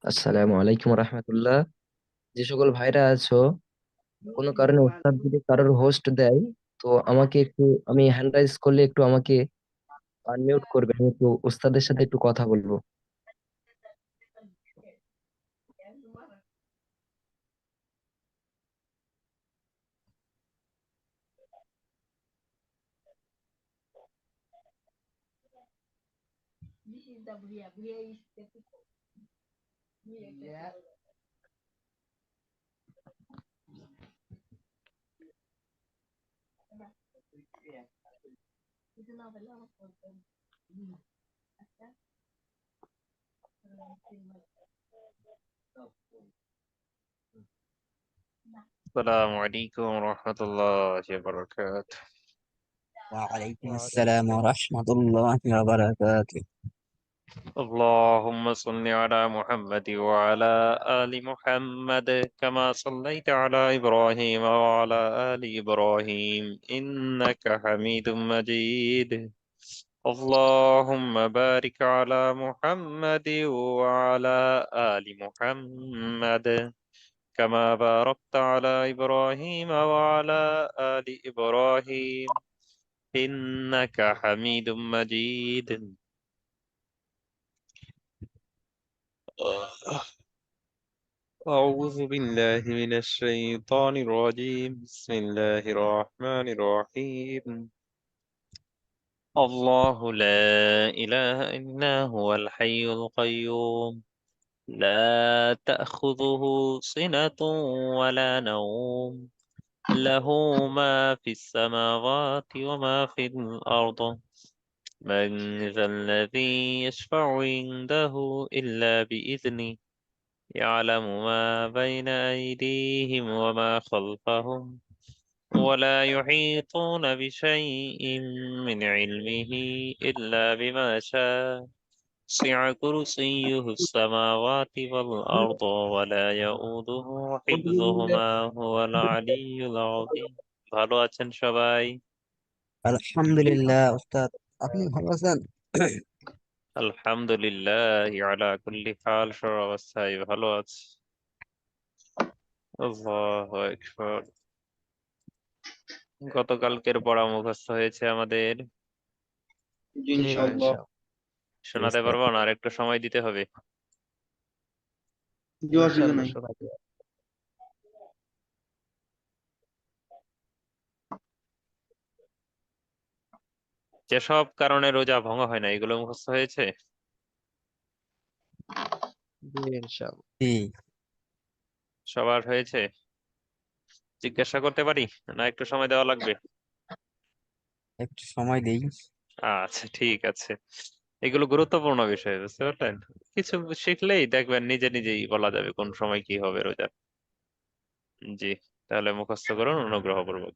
আসসালামু আলাইকুম রহমতুল্লাহ। যে সকল ভাইরা আছো, কোনো কারণে উস্তাদ যদি কারোর হোস্ট দেয়, তো আমাকে একটু, আমি হ্যান্ড রাইজ করলে একটু আমাকে আনমিউট করবে, আমি একটু উস্তাদের সাথে একটু কথা বলবো। السلام عليكم ورحمة الله وبركاته. وعليكم السلام ورحمة الله وبركاته. اللهم صل على محمد وعلى آل محمد كما صليت على إبراهيم وعلى آل إبراهيم إنك حميد مجيد. اللهم بارك على محمد وعلى آل محمد كما باركت على إبراهيم وعلى آل إبراهيم إنك حميد مجيد. أعوذ بالله من الشيطان الرجيم. بسم الله الرحمن الرحيم. الله لا إله إلا هو الحي القيوم لا تأخذه سنة ولا نوم له ما في السماوات وما في الأرض من ذا الذي يشفع عنده إلا بإذنه يعلم ما بين أيديهم وما خلفهم ولا يحيطون بشيء من علمه إلا بما شاء وسع كرسيه السماوات والأرض ولا يؤوده حفظهما هو العلي العظيم ভালো আছেন সবাই? আলহামদুলিল্লাহ উস্তাদ, আপনি ভালো আছেন? আলহামদুলিল্লাহ আলা কুল্লি হাল, সব অবস্থায় ভালো আছে। আল্লাহু আকবার। গতকালকের পড়া মুখস্থ হয়েছে আমাদের, জি জি ইনশাআল্লাহ। ইনশাআল্লাহ। জি শোনাতে উস্তাদ, পারবো না? আর একটু সময় দিতে হবে। জি অসুবিধা ইনশাআল্লাহ নাই। শোনা যাবে। যেসব কারণে রোজা ভঙ্গ হয় না এগুলো মুখস্থ হয়েছে? জি ইনশাআল্লাহ। জি, সবার হয়েছে? জিজ্ঞাসা করতে পারি না একটু সময় দেওয়া লাগবে? একটু সময় দেই। আচ্ছা ঠিক আছে। এগুলো গুরুত্বপূর্ণ বিষয়, বুঝতে পারলেন? কিছু শিখলেই দেখবেন নিজে নিজেই বলা যাবে কোন সময় কি হবে রোজার। জি, তাহলে মুখস্থ করুন অনুগ্রহপূর্বক।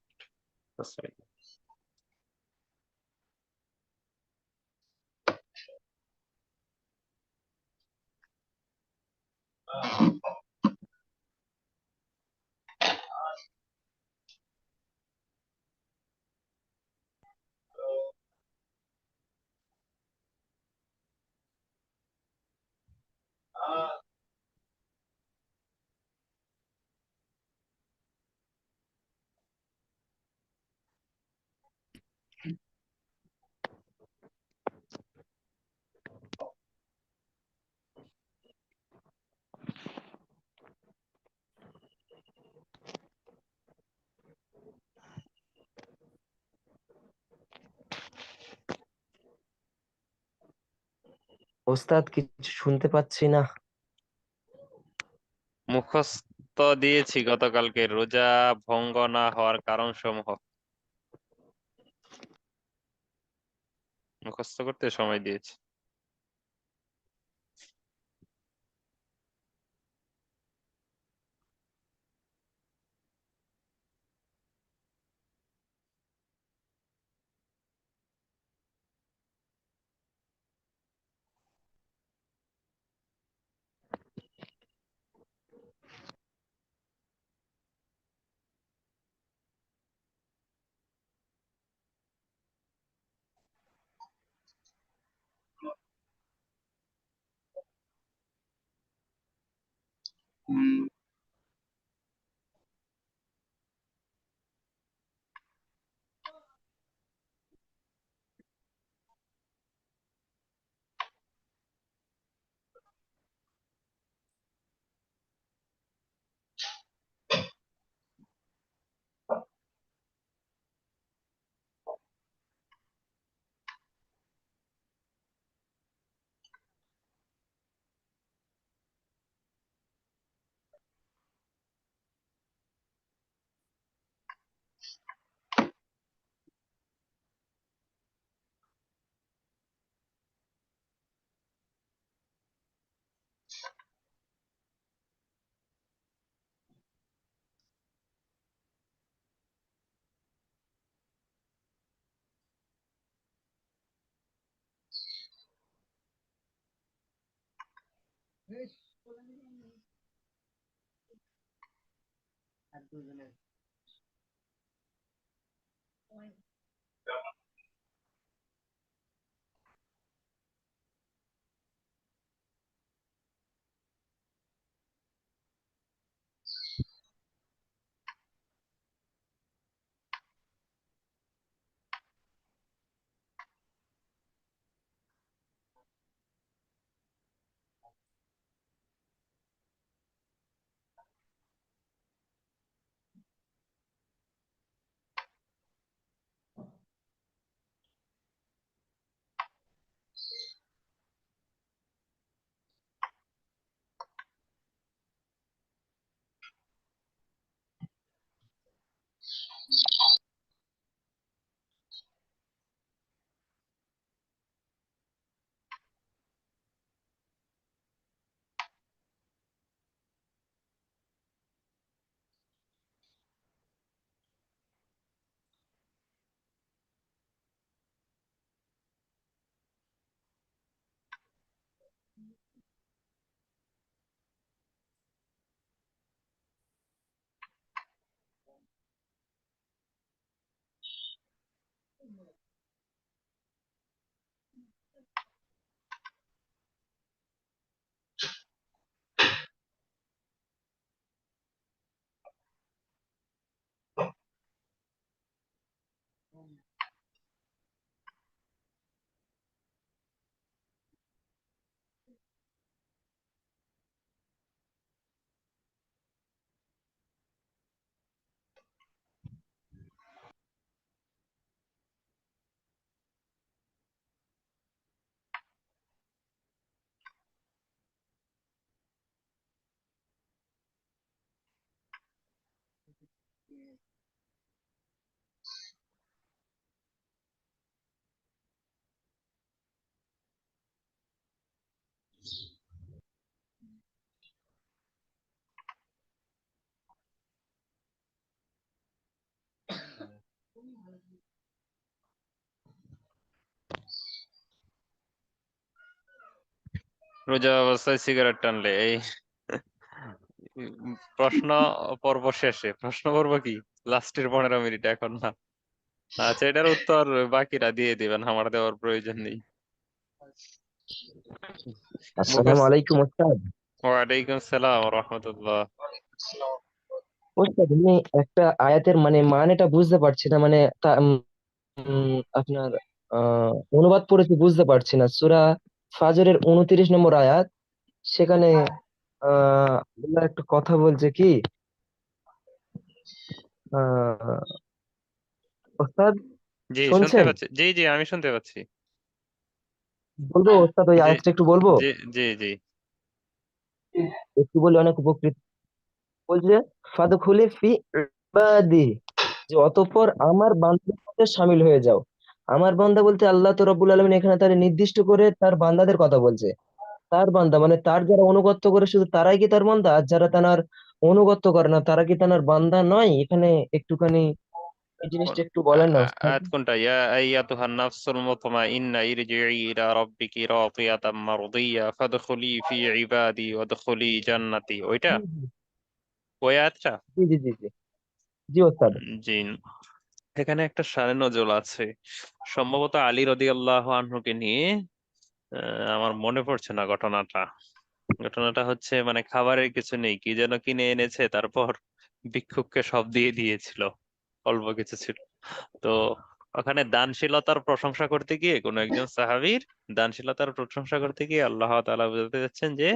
ওস্তাদ কিছু শুনতে পাচ্ছি না। মুখস্থ দিয়েছি গতকালকে রোজা ভঙ্গ না হওয়ার কারণ সমূহ, মুখস্থ করতে সময় দিয়েছি। হুম, রোজা অবস্থায় সিগারেট টানলে এই প্রশ্ন পর্ব শেষে প্রশ্ন পর্ব কি লাস্টের 15 মিনিট, এখন না। আচ্ছা, এটার উত্তর বাকিরা দিয়ে দিবেন, আমার দেওয়ার প্রয়োজন নেই। আসসালামু মুখস্থ। আলাইকুম ওস্তাদ। ওয়ালাইকুম সালাম রহমতুল্লাহ। ওস্তাদ আমি একটা আয়াতের মানে মানেটা বুঝতে পারছি না, মানে আপনার অনুবাদ পড়েছি, বুঝতে পারছি না। সূরা ফাজরের 29 নম্বর আয়াত, সেখানে আল্লাহ একটা কথা বলছে কি, আহ ওস্তাদ জি, শুনতে শুনছেন? পাচ্ছি, জি জি আমি শুনতে পাচ্ছি। বলবো ওস্তাদ, ওই জি আয়াতটা একটু বলবো? জি জি জি। একটু বলে অনেক উপকৃত। বলছে ফাদখুলি ফি ইবাদি, যে অতঃপর আমার বান্দাদের মধ্যে শামিল হয়ে যাও। আমার বান্দা বলতে আল্লাহ তো রব্বুল আলামিন এখানে তার নির্দিষ্ট করে তার বান্দাদের কথা বলছে। তার বান্দা মানে তার যারা অনুগত্য করে শুধু তারাই কি তার বান্দা, আর যারা তার অনুগত্য করে না তারা কি তার বান্দা নয়? এখানে একটুখানি এই জিনিসটা একটু বলেন না ওস্তাদ। আয়াত কোনটা? ইয়া আইয়াতুহান নাফসুল মুতমাইন্না ইরজিই ইলা রাব্বিকি রাদিয়াতাম মারদিয়া ফাদখুলি ফি ইবাদি ওয়াদখুলি জান্নাতি, ওইটা? জি জি ওই আয়াতটা? জি জি জি জি জি ওস্তাদ। জি। এখানে একটা শানে নজল আছে, সম্ভবত আলী রাদিয়াল্লাহু আনহুকে নিয়ে। আমার মনে পড়ছে না ঘটনাটা। ঘটনাটা হচ্ছে মানে খাবারের কিছু নেই, কি যেন কিনে এনেছে, তারপর ভিক্ষুককে সব দিয়ে দিয়েছিল, অল্প কিছু ছিল। তো ওখানে দানশীলতার প্রশংসা করতে গিয়ে কোনো একজন সাহাবীর দানশীলতার প্রশংসা করতে গিয়ে আল্লাহ তাআলা বোঝাতে যাচ্ছেন যে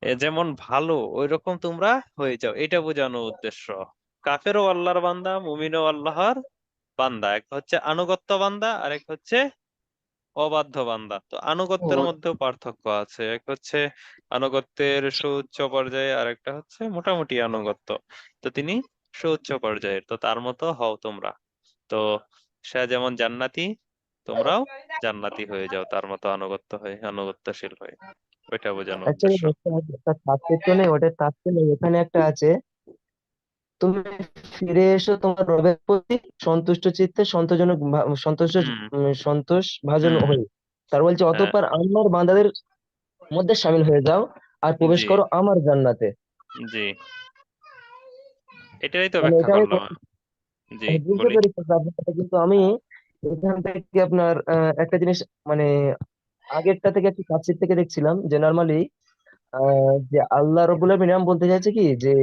এ যেমন ভালো ওই রকম তোমরা হয়ে যাও, এটা বোঝানো উদ্দেশ্য। কাফেরও আল্লাহর বান্দা, মুমিনও আল্লাহর বান্দা। এক হচ্ছে আনুগত্য বান্দা, আর এক হচ্ছে অবাধ্য বান্দা। তো আনুগত্যের ও মধ্যেও পার্থক্য আছে, এক হচ্ছে আনুগত্যের সুউচ্চ পর্যায়ে, আর একটা হচ্ছে মোটামুটি আনুগত্য। তো তিনি সুউচ্চ পর্যায়ের, তো তার মতো হও তোমরা। তো সে যেমন জান্নাতি, তোমরাও জান্নাতি হয়ে যাও তার মতো আনুগত্য হয়ে, আনুগত্যশীল হয়ে। ওইটা বোঝানো অ্যাকচুয়ালি উদ্দেশ্য। একটা তাৎপর্য নেই, ওটা তাৎপর্য নেই, এখানে একটা আছে, তুমি ফিরে এসো তোমার রবের প্রতি সন্তুষ্ট চিত্তে, সন্তোষজনক হুম সন্তোষ ভাজন হুম। হয়ে। তার বলছে হ্যাঁ। অতঃপর আমার বান্দাদের মধ্যে শামিল হয়ে যাও আর প্রবেশ জি করো আমার জান্নাতে। জি, এটাই তো মানে ব্যাখ্যা এটা আমি করলাম। জি বুঝতে বলি। পেরেছি আপনার কথা, কিন্তু আমি এখান থেকে আপনার একটা জিনিস মানে আগেরটা থেকে একটু কাছের থেকে দেখছিলাম যে নর্মালি যে আল্লাহ রবুল্লাহ মিনাম বলতে চাইছে কি যে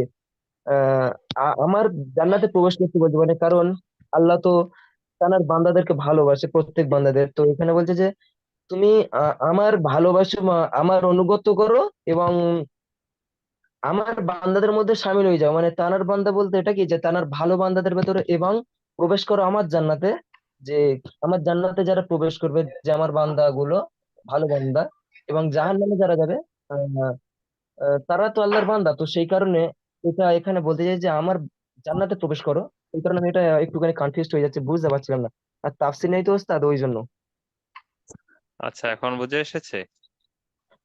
আহ আমার জান্নাতে প্রবেশ করতে বলছে, মানে কারণ আল্লাহ তো তার বান্দাদেরকে ভালোবাসে, প্রত্যেক বান্দাদের। তো এখানে বলছে যে তুমি আমার ভালোবাসো, আমার অনুগত করো এবং আমার বান্দাদের মধ্যে শামিল হয়ে যাও। মানে তানার বান্দা বলতে এটা কি যে তানার ভালো বান্দাদের ভেতরে, এবং প্রবেশ করো আমার জান্নাতে। যে আমার জান্নাতে যারা প্রবেশ করবে, যে আমার বান্দা গুলো ভালো বান্দা, এবং জাহান্নামে যারা যাবে তারা তো আল্লাহর বান্দা। তো সেই কারণে এটা এখানে বলতে চাই যে আমার জান্নাতে প্রবেশ করো। এই কারণে আমি এটা একটুখানি কনফিউজ হয়ে যাচ্ছে, বুঝতে পারছিলাম না। আর তাফসীর নেই তো ওস্তাদ, ওই জন্য। আচ্ছা, এখন বুঝে এসেছে।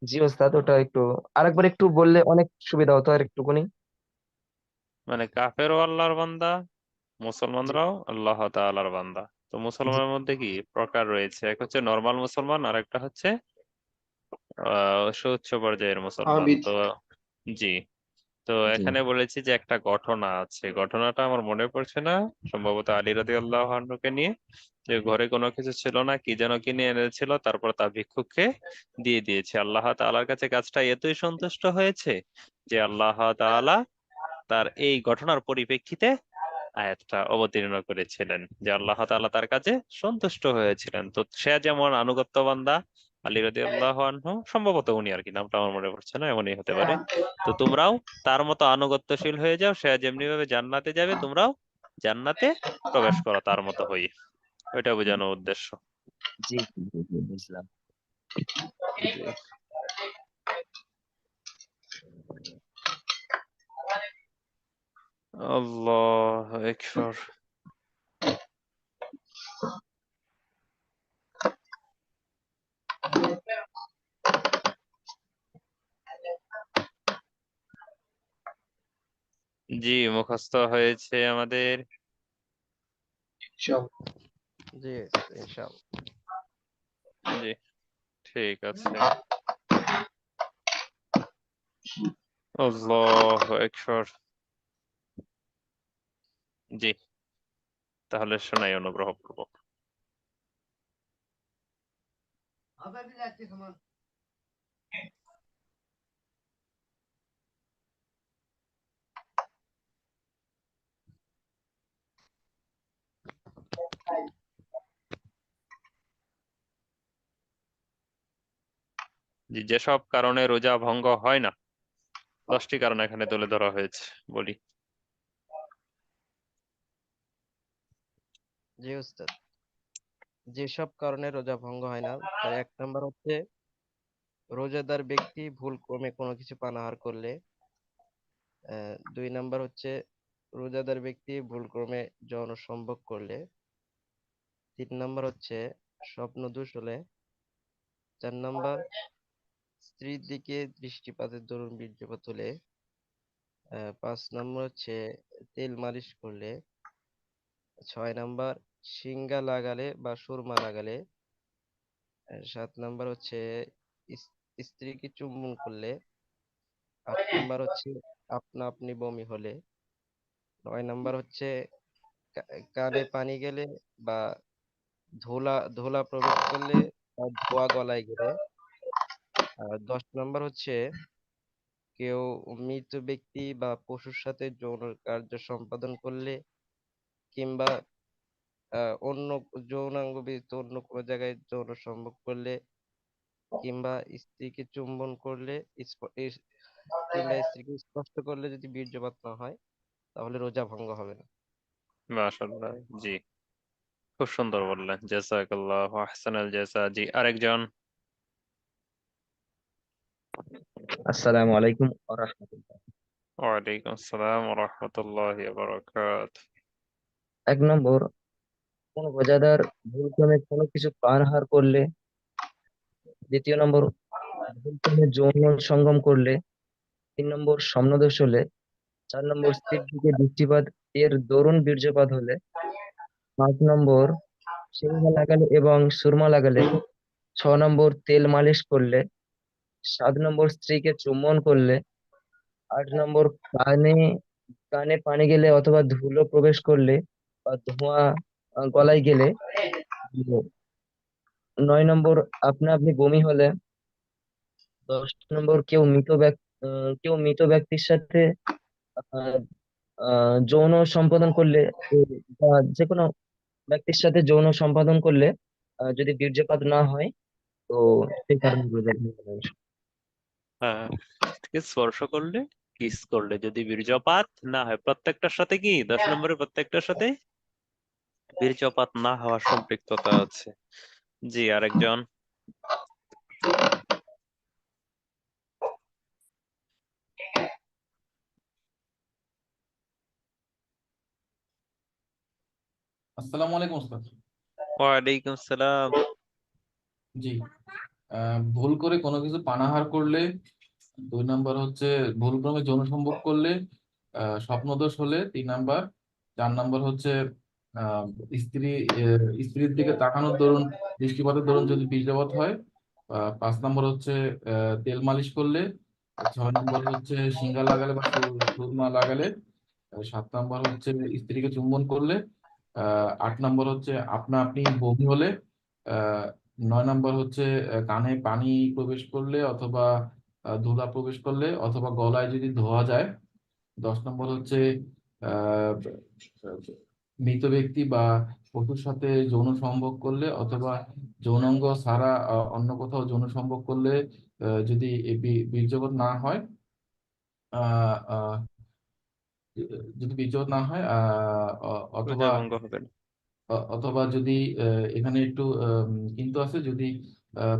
জি ওস্তাদ, ওটা একটু আরেকবার একটু বললে অনেক সুবিধা হতো আর একটুখানি। মানে কাফেরও আল্লাহর বান্দা, জি মুসলমানরাও আল্লাহ তাআলার বান্দা। তো জি মুসলমানের মধ্যে কি প্রকার রয়েছে? এক হচ্ছে নর্মাল মুসলমান, আর একটা হচ্ছে সুউচ্চ পর্যায়ের মুসলমান। আবিদ। তো জি। তো জি এখানে বলেছি যে একটা ঘটনা আছে, ঘটনাটা আমার মনে পড়ছে না, সম্ভবত আলী রাদিয়াল্লাহু আনহুকে নিয়ে। যে ঘরে কোনো কিছু ছিল না, কি যেন কিনে এনেছিল, তারপর তা ভিক্ষুককে দিয়ে দিয়েছে। আল্লাহ তাআলার কাছে কাজটা এতই সন্তুষ্ট হয়েছে যে আল্লাহ তাআলা তার এই ঘটনার পরিপ্রেক্ষিতে আয়াতটা অবতীর্ণ করেছিলেন, যে আল্লাহ তাআলা তার কাছে সন্তুষ্ট হয়েছিলেন। তো সে যেমন আনুগত্য বান্দা, আলী রাদিয়াল্লাহু আনহু, সম্ভবত উনি আর কি, নামটা আমার মনে পড়ছে না, এমনই হতে পারে। তো তোমরাও তার মতো আনুগত্যশীল হয়ে যাও, সে যেমনি ভাবে জান্নাতে যাবে তোমরাও জান্নাতে প্রবেশ করো তার মতো হয়ে। ওইটা বোঝানো উদ্দেশ্য। জি জি জি, জি, বুঝলাম। জি। আল্লাহ আকবার। জি, মুখস্থ হয়েছে আমাদের। সব জি ইনশাআল্লাহ। জি, ঠিক আছে। আল্লাহ আকবার। জি, তাহলে শোনাই অনুগ্রহ করব। জি, যেসব কারণে রোজা ভঙ্গ হয় না, 10টি কারণ এখানে তুলে ধরা হয়েছে, বলি। জি উস্তাদ, যেসব কারণে রোজা ভঙ্গ হয় না তার 1 নম্বর হচ্ছে রোজাদার ব্যক্তি ভুল ক্রমে কোনো কিছু পানাহার করলে। 2 নম্বর হচ্ছে রোজাদার ব্যক্তি ভুল ক্রমে যৌন সম্ভোগ করলে। 3 নম্বর হচ্ছে স্বপ্ন দোষ হলে। 4 নম্বর স্ত্রীর দিকে দৃষ্টিপাতের দরুন বীর্যপাত হলে। 5 নম্বর হচ্ছে তেল মালিশ করলে। 6 নম্বর সিঙ্গা লাগালে বা সুরমা লাগালে। 7 নম্বর হচ্ছে স্ত্রীকে চুম্বন করলে। 8 নম্বর হচ্ছে আপনা আপনি বমি হলে। 9 নম্বর হচ্ছে কানে পানি গেলে বা ধোলা ধোলা প্রবেশ করলে বা ধোয়া গলায় গেলে। আর 10 নম্বর হচ্ছে কেউ মৃত ব্যক্তি বা পশুর সাথে যৌন কার্য সম্পাদন করলে, কিংবা অন্য যৌনাঙ্গ ব্যতীত অন্য কোনো জায়গায় যৌন সম্ভোগ করলে, কিংবা স্ত্রীকে চুম্বন করলে, কিংবা স্ত্রীকে স্পর্শ করলে যদি বীর্যপাত না হয় তাহলে রোজা ভঙ্গ হবে না। মাশাআল্লাহ। জি, খুব সুন্দর বললেন, জাযাকাল্লাহু আহসানাল জাযা। জি, আরেকজন। আসসালামু আলাইকুম ওয়া রাহমাতুল্লাহ। ওয়ালাইকুম আসসালাম ওয়া রাহমাতুল্লাহি ওয়া বারাকাতুহু। 1 নম্বর, কোন রোজাদার ভুলক্রমে কোনো কিছু পানাহার করলে। 2 নম্বর, ভুলক্রমে যৌন সঙ্গম করলে। 3 নম্বর, সমনদোষ হলে। 4 নম্বর, স্ত্রীর দিকে দৃষ্টিপাত এর দরুন বীর্যপাত হলে। 5 নম্বর, সিংহা লাগালে এবং সুরমা লাগালে। 6 নম্বর, তেল মালিশ করলে। 7 নম্বর, স্ত্রীকে চুম্বন করলে। 8 নম্বর, কানে কানে পানি গেলে অথবা ধুলো প্রবেশ করলে বা ধোঁয়া গলায় গেলে। 9 নম্বর, আপনা আপনি বমি হলে। 10 নম্বর, কেউ মৃত ব্যক্তির সাথে আহ, যৌন সম্পাদন করলে, বা যে কোনো ব্যক্তির সাথে যৌন সম্পাদন করলে যদি বীর্যপাত না হয় তো সেই কারণে রোজা ভেঙে যায়। হ্যাঁ, স্পর্শ করলে, কিস করলে যদি বীর্যপাত না হয়, প্রত্যেকটার সাথে কি 10 নম্বরের প্রত্যেকটার সাথে বীর্যপাত না হওয়ার সম্পৃক্ততা আছে। জি, আরেকজন। আসসালামু আলাইকুম ওস্তাদ। ওয়ালাইকুম আসসালাম। জি, ভুল করে কোনো কিছু পানাহার করলে। 2 নাম্বার হচ্ছে ভুলক্রমে যৌন সম্ভোগ করলে। স্বপ্নদোষ হলে 3 নাম্বার। 4 নাম্বার হচ্ছে আহ, স্ত্রী স্ত্রীর দিকে তাকানোর দরুন, দৃষ্টিপাতের দরুন যদি বীর্যপাত হয়। 5 নাম্বার হচ্ছে তেল মালিশ করলে। 6 নাম্বার হচ্ছে সিঙ্গা লাগালে বা সুরমা লাগালে। 7 নাম্বার হচ্ছে স্ত্রীকে চুম্বন করলে। 8 নাম্বার হচ্ছে আপনা আপনি বমি হলে। আহ 9 নাম্বার হচ্ছে কানে পানি প্রবেশ করলে অথবা ধুলা প্রবেশ করলে অথবা গলায় যদি ধোয়া যায়। 10 নম্বর হচ্ছে আহ মৃত ব্যক্তি বা পশুর সাথে যৌন সম্ভোগ করলে অথবা যৌনাঙ্গ ছাড়া অন্য কোথাও যৌন সম্ভোগ করলে যদি বীর্যপাত না হয়। আহ আহ, যদি বীর্যপাত না হয় রোজা অথবা ভঙ্গ হবে না। অথবা যদি এখানে একটু কিন্তু আছে, যদি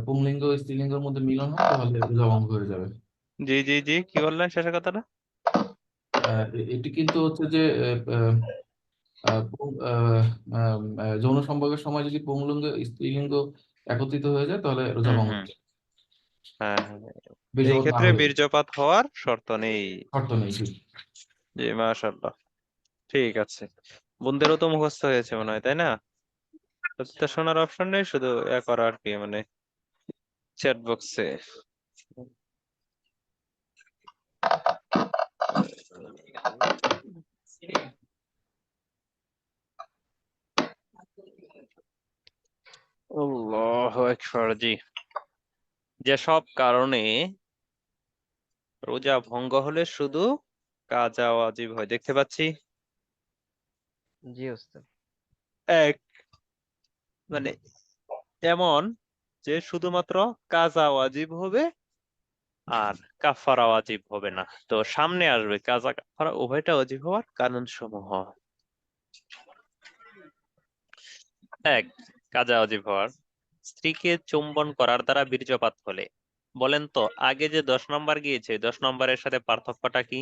পুংলিঙ্গ ও স্ত্রীলিঙ্গের মধ্যে মিলন হয় তাহলে রোজা ভঙ্গ হয়ে যাবে। জি জি জি, কি বললেন শেষের কথাটা? এটি কিন্তু হচ্ছে যে আহ, আহ, পুং- আহ, আহ, যৌন সম্পর্কের সময় যদি পুংলিঙ্গ স্ত্রীলিঙ্গ একত্রিত হয়ে যায় তাহলে রোজা হুম ভঙ্গ হুম হয়ে যায়। হ্যাঁ হ্যাঁ। এই বীর্যপাত না ক্ষেত্রে হলে বীর্যপাত হওয়ার শর্ত নেই। শর্ত নেই, জি। জি মাশাআল্লাহ। ঠিক আছে, বন্ধুদেরও তো মুখস্থ হয়েছে মনে হয়, তাই না? তো শোনার অপশন নেই, শুধু করা আর কি, মানে চ্যাট বক্সে। আল্লাহু আকবার। জি, যেসব কারণে রোজা ভঙ্গ হলে শুধু কাজা ওয়াজিব হয়, দেখতে পাচ্ছি। জি ওস্তাদ। এক, মানে এমন যে শুধুমাত্র কাজা ওয়াজিব হবে আর কাফারা ওয়াজিব হবে না। তো সামনে আসবে কাজা কাফারা উভয়টা ওয়াজিব হওয়ার কারণ সমূহ। এক, কাজা ওয়াজিব হওয়ার, স্ত্রীকে চুম্বন করার দ্বারা বীর্যপাত হলে। বলেন তো, আগে যে 10 নম্বর গিয়েছে, 10 নম্বরের সাথে পার্থক্যটা কি?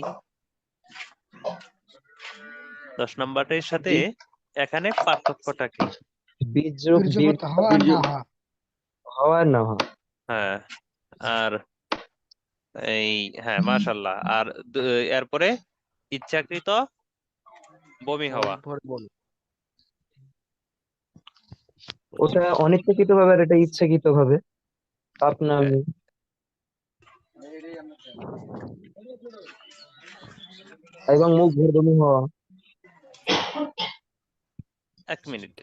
10 নম্বরের সাথে জি এখানে পার্থক্যটা কি? বীর্য বীর্যপাত হওয়া আর বীর্য না হওয়া। হওয়া আর না হওয়া। হ্যাঁ। আর এই, হ্যাঁ মাশাল্লাহ। আর এরপরে ইচ্ছাকৃত বমি মুখ হওয়া। ভরে বমি। ওটা অনিচ্ছাকৃত ভাবে আর এটা ইচ্ছাকৃত ভাবে। আপনার হ্যাঁ, এবং মুখ ভরে বমি হওয়া। 1 মিনিট।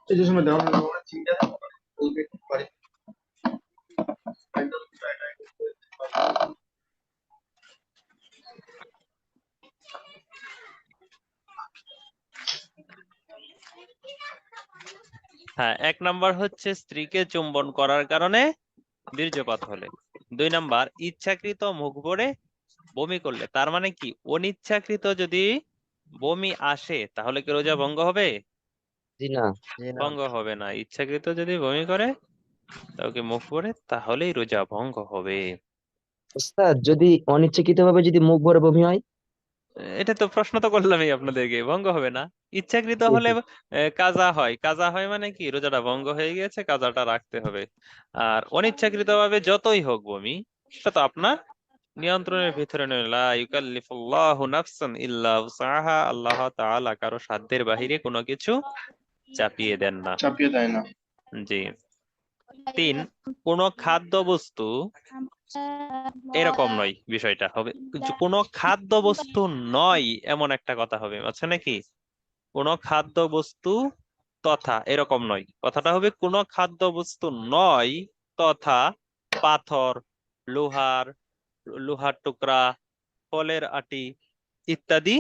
এই যে সময় দেওয়া হলো আমরা চিন্তা বলতে পারি একদম হ্যাঁ, 1 নম্বর হচ্ছে স্ত্রীকে চুম্বন করার কারণে বীর্যপাত হলে। 2 নম্বর, ইচ্ছাকৃত মুখ ভরে বমি করলে। তার মানে কি, অনিচ্ছাকৃত যদি বমি আসে তাহলে কি রোজা ভঙ্গ হবে? জি না। জি না। ভঙ্গ হবে না। ইচ্ছাকৃত যদি বমি করে, কাউকে মুখ ভরে, তাহলেই রোজা ভঙ্গ হবে। ওস্তাদ যদি অনিচ্ছাকৃত ভাবে যদি মুখ ভরে বমি হয়? এটা তো প্রশ্ন তো করলামই আপনাদেরকে, ভঙ্গ হবে না। ইচ্ছাকৃত জি, হলে জি। কাজা হয়, কাজা হয় মানে কি, রোজাটা ভঙ্গ হয়ে গিয়েছে, কাজাটা রাখতে হবে। আর অনিচ্ছাকৃত ভাবে যতই হোক বমি, সেটা তো আপনার নিয়ন্ত্রণের ভিতরে নয়। লা ইউকাল্লিফুল্লাহু নাফসান ইল্লা উসআহা। আল্লাহ তাআলা কারো সাধ্যের বাহিরে কোনো কিছু চাপিয়ে দেন না। চাপিয়ে দেয় না। জি। 3, কোনো খাদ্য বস্তু এরকম নয়, বিষয়টা হবে কোনো খাদ্য বস্তু নয় এমন একটা কথা হবে, আচ্ছা নাকি? কোনো খাদ্য বস্তু তথা এরকম নয়, কথাটা হবে কোনো খাদ্য বস্তু নয় তথা পাথর, লোহার লোহার টুকরা, ফলের আটি ইত্যাদি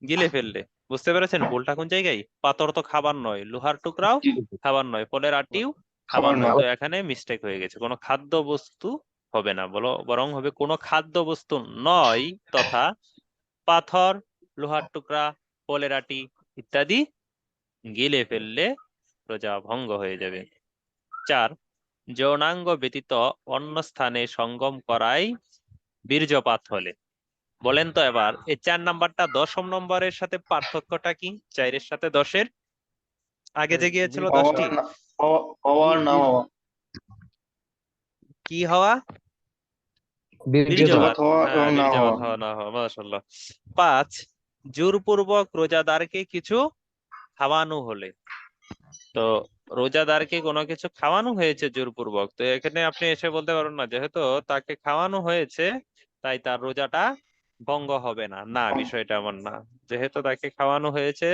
গিলে ফেললে। বুঝতে পেরেছেন ভুলটা কোন জায়গায়? পাথর তো খাবার নয়, লোহার টুকরাও জি খাবার নয়, ফলের আটিও খাবার খাবার নয়। নয়। তো এখানে মিস্টেক হয়ে গেছে, কোনো খাদ্য বস্তু হবে না, বরং হবে কোনো খাদ্য বস্তু নয় তথা পাথর, লোহার টুকরা, ফলের আটি ইত্যাদি গিলে ফেললে রোজা ভঙ্গ হয়ে যাবে। 4, যৌনাঙ্গ ব্যতীত অন্য স্থানে সঙ্গম করাই বীর্যপাত হলে। বলেন তো এবার, এই 4 নম্বরটা 10 নম্বরের সাথে পার্থক্যটা কি? 4-এর সাথে 10-এর আগে যে গিয়েছিল হওয়া 10টি, না হওয়া আর না হওয়া। কি হওয়া? বীর্যপাত। বীর্যপাত বীর্যপাত। হওয়া হ্যাঁ, এবং না হওয়া। বীর্যপাত হওয়া না হওয়া, মাশাআল্লাহ। 5, জোরপূর্বক রোজাদারকে কিছু খাওয়ানো হলে। তো রোজাদারকে কোনো কিছু খাওয়ানো হয়েছে জোরপূর্বক, তো এখানে আপনি এসে বলতে পারবেন না যেহেতু তাকে খাওয়ানো হয়েছে তাই তার রোজাটা ভঙ্গ হবে না। না, বিষয়টা এমন না। যেহেতু তাকে খাওয়ানো হয়েছে,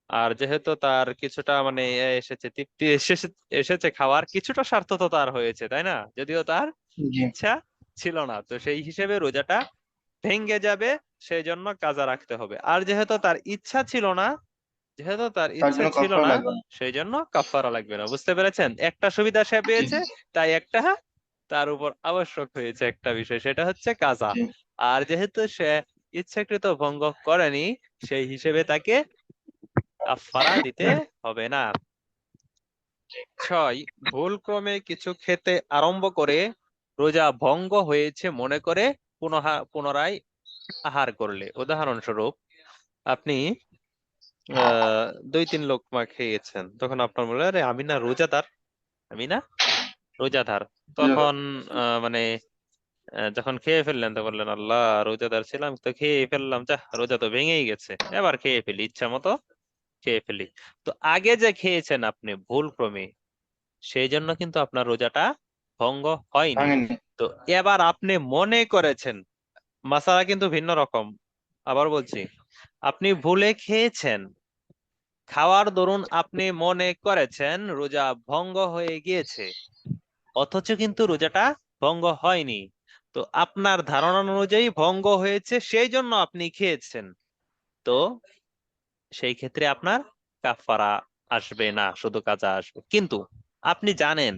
আর যেহেতু তার কিছুটা মানে এসেছে, তৃপ্তি এসেছে, এসেছে খাওয়ার কিছুটা স্বার্থ তো তার হয়েছে, তাই না? যদিও তার জি ইচ্ছা ছিল না, তো সেই হিসেবে রোজাটা ভেঙ্গে যাবে, সেই জন্য কাজা রাখতে হবে। আর যেহেতু তার ইচ্ছা ছিল না, যেহেতু তার তার ইচ্ছা জন্য ছিল কাফারা না, লাগবে না। সেই জন্য কাফারা লাগবে না। বুঝতে পেরেছেন? একটা সুবিধা সে জি পেয়েছে, তাই একটা তার উপর আবশ্যক হয়েছে একটা বিষয়, সেটা হচ্ছে কাজা। জি আর যেহেতু সে ইচ্ছাকৃত ভঙ্গ করেনি, সেই হিসেবে তাকে কাফারা দিতে হবে না। 6, ভুলক্রমে কিছু খেতে আরম্ভ করে রোজা ভঙ্গ হয়েছে মনে করে পুনরায় আহার করলে। উদাহরণস্বরূপ, আপনি 2-3 লোকমা খেয়েছেন, তখন আপনার মনে হয়, আরে আমি না রোজাদার, আমি না রোজাদার। তখন মানে যখন খেয়ে ফেললেন তো বললেন, আল্লাহ, রোজাদার ছিলাম তো খেয়ে ফেললাম, যা রোজা তো ভেঙেই গেছে, এবার খেয়ে ফেলি, ইচ্ছা মতো খেয়ে ফেলি। তো আগে যে খেয়েছেন আপনি ভুল ক্রমে, সেই জন্য কিন্তু আপনার রোজাটা ভঙ্গ হয়নি। ভাঙেনি। তো এবার আপনি মনে করেছেন, মাসালা কিন্তু ভিন্ন রকম। আবার বলছি, আপনি ভুলে খেয়েছেন, খাওয়ার দরুন আপনি মনে করেছেন রোজা ভঙ্গ হয়ে গিয়েছে, অথচ কিন্তু রোজাটা ভঙ্গ হয়নি। তো আপনার ধারণা অনুযায়ী ভঙ্গ হয়েছে, সেই জন্য আপনি খেয়েছেন। তো সেই ক্ষেত্রে আপনার কাফারা আসবে না, শুধু কাজা আসবে। কিন্তু আপনি জানেন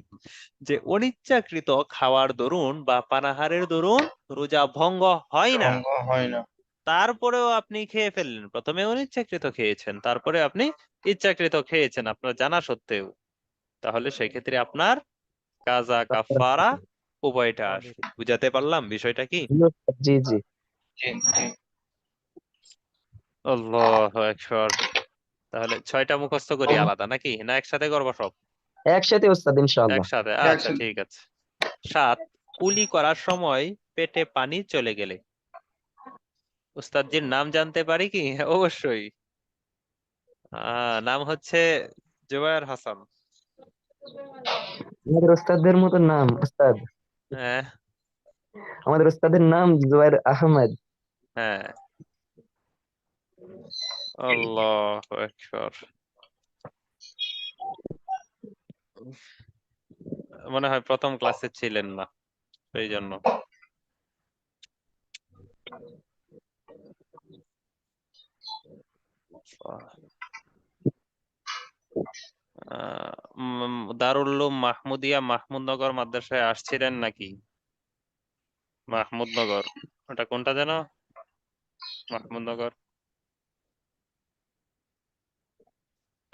যে অনিচ্ছাকৃত খাওয়ার দরুন বা পানাহারের দরুন রোজা ভঙ্গ হয় না, ভঙ্গ হয় না। তারপরেও আপনি খেয়ে ফেললেন। প্রথমে অনিচ্ছাকৃত খেয়েছেন, তারপরে আপনি ইচ্ছাকৃত খেয়েছেন আপনার জানা সত্ত্বেও। তাহলে সেক্ষেত্রে আপনার কাজা কাফারা উভয়টা আসবে। বুঝাতে পারলাম বিষয়টা কি? জি ওস্তাদ, জি জি। জি জি। আল্লাহু আকবার। তাহলে 6টা মুখস্থ করি আলাদা নাকি, না একসাথে করবো সব? একসাথে ওস্তাদ, ইনশাআল্লাহ। একসাথে, আচ্ছা একসাথে। ঠিক আছে। 7, কুলি করার সময় পেটে পানি চলে গেলে। উস্তাদজির নাম জানতে পারি কি? অবশ্যই। নাম হচ্ছে জুবায়ের হাসান। আমাদের ওস্তাদের মতো নাম ওস্তাদ। হ্যাঁ আমাদের ওস্তাদের নাম জুবায়ের আহমেদ। হ্যাঁ। আল্লাহু আকবার। মনে হয় প্রথম ক্লাসে ছিলেন না, সেই জন্য। দারুল উলুম মাহমুদিয়া মাহমুদনগর মাদ্রাসায় আসছিলেন নাকি? মাহমুদনগর, ওটা কোনটা যেন? মাহমুদনগর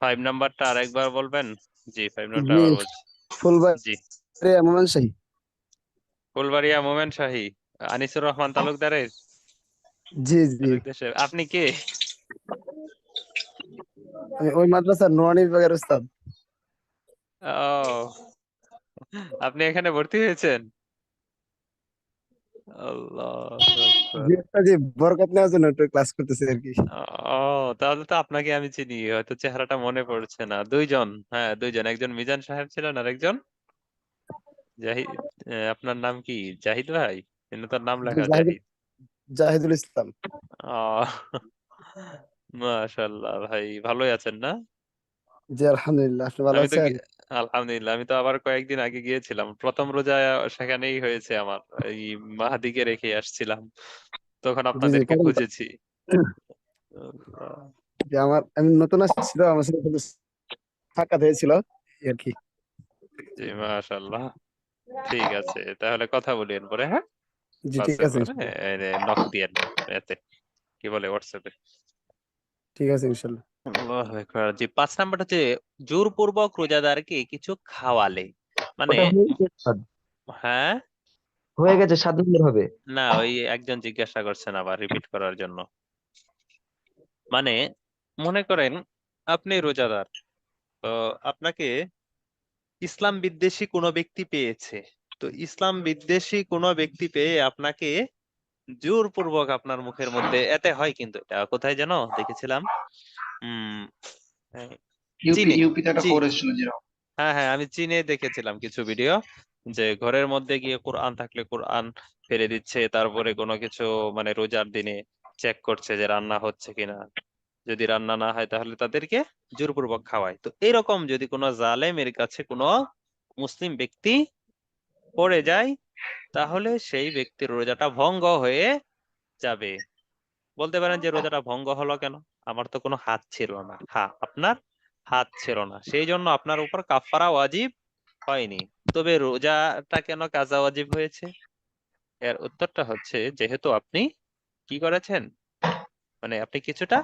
5 নাম্বারটা আরেকবার বলবেন? জি, 5 নাম্বারটা জি, আবার বলছি। জি, ফুলবাড়িয়া ময়মনসিংহ। ফুলবাড়িয়া মোমেন শাহী, আনিসুর রহমান তালুকদারের জি জি, দেশে। আপনি কে? আমি ওই মাদ্রাসার নোয়ানি বিভাগের উস্তাদ। ও, আপনি এখানে ভর্তি হয়েছেন? আল্লাহু আকবার। জি উস্তাদ, জি, বরকত নেওয়ার জন্য একটু ক্লাস করতেছি আর কি। ও, তাহলে তো আপনাকে আমি চিনি, হয়তো চেহারাটা মনে পড়ছে না। দুইজন, হ্যাঁ দুইজন, একজন মিজান সাহেব ছিলেন আর একজন জাহিদ। আপনার নাম কি? জাহিদ ভাই? কিন্তু তার নাম জি, লেখা জাহিদুল জাহিদ। জাহিদুল ইসলাম। আহ মাশাআল্লাহ ভাই, ভালোই আছেন না? জি আলহামদুলিল্লাহ, আপনি ভালো আমি তো আছেন? আলহামদুলিল্লাহ, আমি তো আবার কয়েকদিন আগে গিয়েছিলাম, প্রথম রোজা সেখানেই হয়েছে আমার। এই মাহাদিকে রেখে আসছিলাম, তখন জি জি, আপনাদেরকে কারণ খুঁজেছি। আল্লাহ। যে আমি নতুন আসছিল, আমার সাথে শুধু সাক্ষাৎ হয়েছিল এই আর কি। জি মাশাআল্লাহ। ঠিক আছে, তাহলে কথা বলি পরে, হ্যাঁ জি ঠিক ক্লাসের আছে পরে ইনশাল্লাহ। নক দিয়েন, এতে কি বলে, হোয়াটসঅ্যাপে। ঠিক আছে ইনশাল্লাহ। আল্লাহু আকবার। জি, 5 নাম্বার হচ্ছে জোরপূর্বক রোজাদারকে কিছু খাওয়ালে। মানে ওটা হয়ে গেছে ওস্তাদ। হ্যাঁ, হয়ে গেছে, 7 নম্বর হবে। না ওই একজন জিজ্ঞাসা করছেন আবার রিপিট করার জন্য। মানে মনে করেন আপনি রোজাদার, তো আপনাকে ইসলাম বিদ্বেষী কোনো ব্যক্তি পেয়েছে। তো ইসলাম বিদ্বেষী কোনো ব্যক্তি পেয়ে আপনাকে জোরপূর্বক আপনার মুখের মধ্যে, এতে হয় কিন্তু, এটা কোথায় যেন দেখেছিলাম, উম চীনে। ইউপিতে একটা চী খবর এসেছিল যেরকম। হ্যাঁ হ্যাঁ, আমি চীনে দেখেছিলাম কিছু ভিডিও, যে ঘরের মধ্যে গিয়ে কোরআন থাকলে কোরআন ফেলে দিচ্ছে, তারপরে কোনো কিছু মানে রোজার দিনে চেক করছে যে রান্না হচ্ছে কিনা, যদি রান্না না হয় তাহলে তাদেরকে জোরপূর্বক খাওয়ায়। তো এরকম যদি কোনো জালেমের কাছে কোনো মুসলিম ব্যক্তি পড়ে যায়, তাহলে সেই ব্যক্তির রোজাটা ভঙ্গ হয়ে যাবে। বলতে পারেন যে রোজাটা ভঙ্গ হলো কেন? আমার তো কোনো হাত ছিল না। হ্যাঁ, আপনার হাত ছিল না, সেই জন্য আপনার উপর কাফারা ওয়াজিব হয়নি। তবে রোজাটা কেন কাজা ওয়াজিব হয়েছে? এর উত্তরটা হচ্ছে, যেহেতু আপনি কি করেছেন, মানে আপনি কিছুটা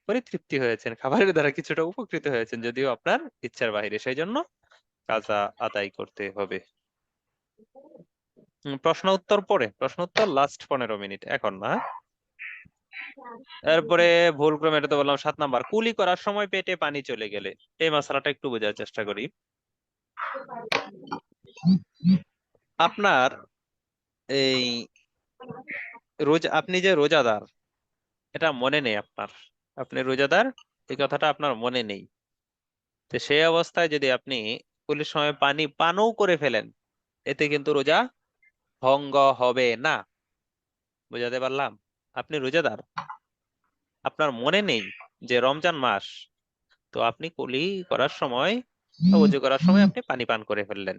পরিতৃপ্তি হয়েছেন, খাবারের দ্বারা কিছুটা উপকৃত হয়েছেন, যদিও আপনার ইচ্ছার বাইরে, সেই জন্য কাজা আদায় করতে হবে। প্রশ্ন উত্তর পরে, প্রশ্ন উত্তর লাস্ট 15 মিনিট, এখন না। এরপরে ভুল ক্রমে, এটা তো বললাম 7 নাম্বার, কুলি করার সময় পেটে পানি চলে গেলে। এই মশলাটা একটু বোঝার চেষ্টা করি। আপনার এই আপনি যে রোজাদার, এটা মনে নেই আপনার, আপনি রোজাদার, এই কথাটা আপনার মনে নেই। তো সেই অবস্থায় যদি আপনি কুলির সময় পানি পানও করে ফেলেন, এতে কিন্তু রোজা ভঙ্গ হবে না। বুঝাতে পারলাম? আপনি রোজাদার, আপনার মনে নেই যে রমজান মাস, তো আপনি কুলি করার সময় বা ওযু করার সময় আপনি পানি পান করে ফেললেন,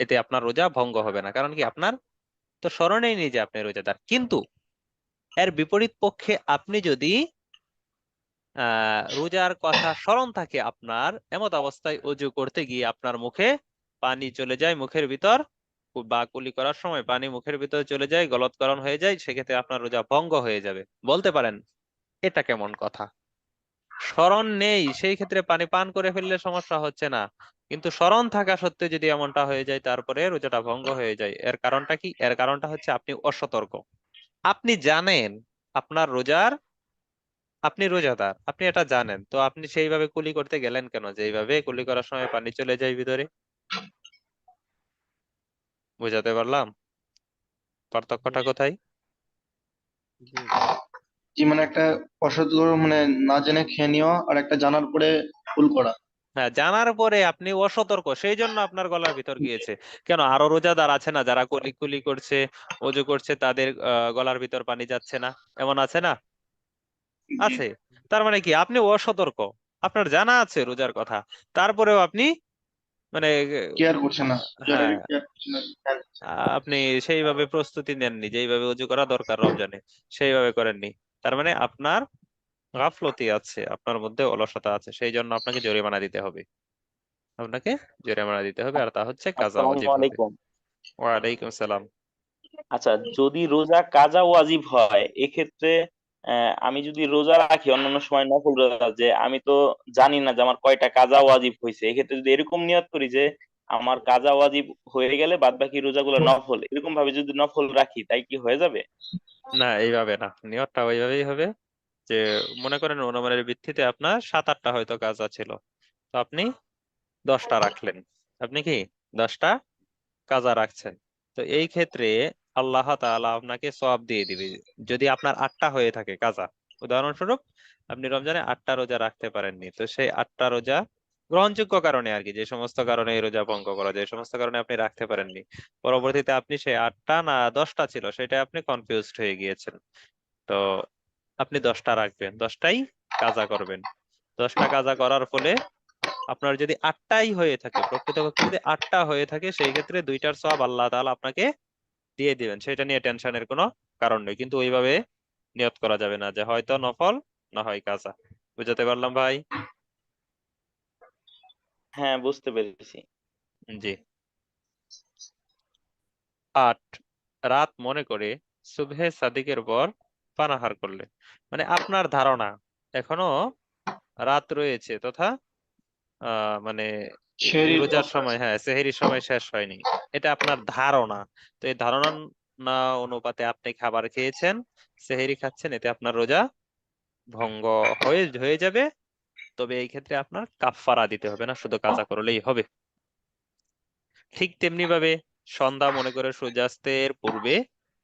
এতে আপনার রোজা ভঙ্গ হবে না। কারণ কি, আপনার তো স্মরণেই নেই যে আপনি রোজাদার। কিন্তু এর বিপরীত পক্ষে আপনি যদি রোজার কথা স্মরণ থাকে আপনার, এমত অবস্থায় ওযু করতে গিয়ে আপনার মুখে পানি চলে যায়, মুখের ভিতর, বা কুলি করার সময় পানি মুখের ভিতর চলে যায়, গলৎকরণ হয়ে যায়, সেক্ষেত্রে আপনার রোজা ভঙ্গ হয়ে যাবে। বলতে পারেন এটা কেমন কথা? স্মরণ নেই, সেই ক্ষেত্রে পানি পান করে ফেললে সমস্যা হচ্ছে না, কিন্তু স্মরণ থাকা সত্ত্বেও যদি এমনটা হয়ে যায়, তারপরে রোজাটা ভঙ্গ হয়ে যায়। এর কারণটা কি? এর কারণটা হচ্ছে আপনি অসতর্ক। আপনি জানেন আপনার আপনি রোজাদার, আপনি এটা জানেন, তো আপনি সেইভাবে কুলি করতে গেলেন কেন, যে এইভাবে কুলি করার সময় পানি চলে যায় ভিতরে? বুঝাতে পারলাম পার্থক্যটা কোথায়? জি, মানে একটা অসতর্ক, মানে না জেনে খেয়ে নেওয়া, আর একটা জানার পরে ভুল করা। হ্যাঁ, জানার পরে আপনি অসতর্ক, সেই জন্য আপনার গলার ভিতর গিয়েছে। কেন, আরো রোজাদার আছে না যারা কুলি কুলি করছে, ওযু করছে, তাদের গলার ভিতর পানি যাচ্ছে না? এমন আছে না? জি, আছে। তার মানে কি, আপনি অসতর্ক, আপনার জানা আছে রোজার কথা, তারপরেও আপনি মানে কেয়ার করছে না, হ্যাঁ, কেয়ার করছে না, খেয়াল করছে না। আপনি সেইভাবে প্রস্তুতি নেননি, যেইভাবে ওযু করা দরকার রমজানে, সেইভাবে করেননি। তার মানে আপনার গাফলতি আছে, আপনার মধ্যে অলসতা আছে, সেই জন্য আপনাকে জরিমানা দিতে হবে। আপনাকে জরিমানা দিতে হবে, আর তা হচ্ছে কাজা আসসালামু ওয়াজিব হবে। আলাইকুম। ওয়ালাইকুম সালাম। আচ্ছা, যদি রোজা কাজা ওয়াজিব হয়, এক্ষেত্রে আমি যদি রোজা রাখি অন্যান্য সময় নফল রোজা, যে আমি তো জানি না যে আমার কয়টা কাজা ওয়াজিব হয়েছে, এক্ষেত্রে যদি এরকম নিয়ত করি যে আমার কাজা ওয়াজিব হয়ে গেলে বাদ বাকি রোজাগুলো নফল, এরকম ভাবে যদি নফল রাখি, তাই কি হয়ে যাবে? না, এইভাবে না, নিয়তটা ওইভাবেই হবে যে, মনে করেন অনুমানের ভিত্তিতে আপনার 7-8টা হয়তো কাজা ছিল, তো আপনি 10টা রাখলেন। আপনি কি 10টা কাজা রাখছেন, তো এই ক্ষেত্রে আল্লাহ তাআলা আপনাকে সওয়াব দিয়ে দিবে। যদি আপনার 8টা হয়ে থাকে কাজা, উদাহরণস্বরূপ আপনি রমজানে 8টা রোজা রাখতে পারেননি, তো সেই 8টা রোজা গ্রহণযোগ্য কারণে আর কি, যে সমস্ত কারণে এই রোজা ভঙ্গ করা যায়, সমস্ত কারণে আপনি রাখতে পারেননি, পরবর্তীতে আপনি সেই 8টা না 10টা ছিল সেটা আপনি কনফিউজড হয়ে গিয়েছেন, তো আপনি 10টা রাখবেন, 10টাই কাজা করবেন। 10টা কাজা করার ফলে আপনার যদি 8টাই হয়ে থাকে, প্রকৃতপক্ষে যদি 8টা হয়ে থাকে, সেই ক্ষেত্রে 2টার সওয়াব আল্লাহ তাআলা আপনাকে দিয়ে দিবেন, সেটা নিয়ে টেনশনের কোনো কারণ নেই। কিন্তু ওইভাবে নিয়ত করা যাবে না যে হয়তো নফল, না হয় কাজা। বুঝাতে পারলাম ভাই? হ্যাঁ, বুঝতে পেরেছি। জি। 8, রাত মনে করে সুবহে সাদিকের পর পানাহার করলে, মানে আপনার ধারণা এখনো রাত রয়েছে, তথা মানে এই শরীর রোজার অবস্থা সময়, আছে। হ্যাঁ, সেহরির সময় শেষ হয়নি, এটা আপনার ধারণা। তো এই ধারণা না অনুপাতে আপনি খাবার খেয়েছেন, সেহরি খাচ্ছেন, এতে আপনার রোজা ভঙ্গ হয়ে হয়ে যাবে। তবে এই ক্ষেত্রে আপনার কাফফারা দিতে হবে না, শুধু কাজা করলেই হবে। ঠিক তেমনি ভাবে সন্ধ্যা মনে করে সূর্যাস্তের পূর্বে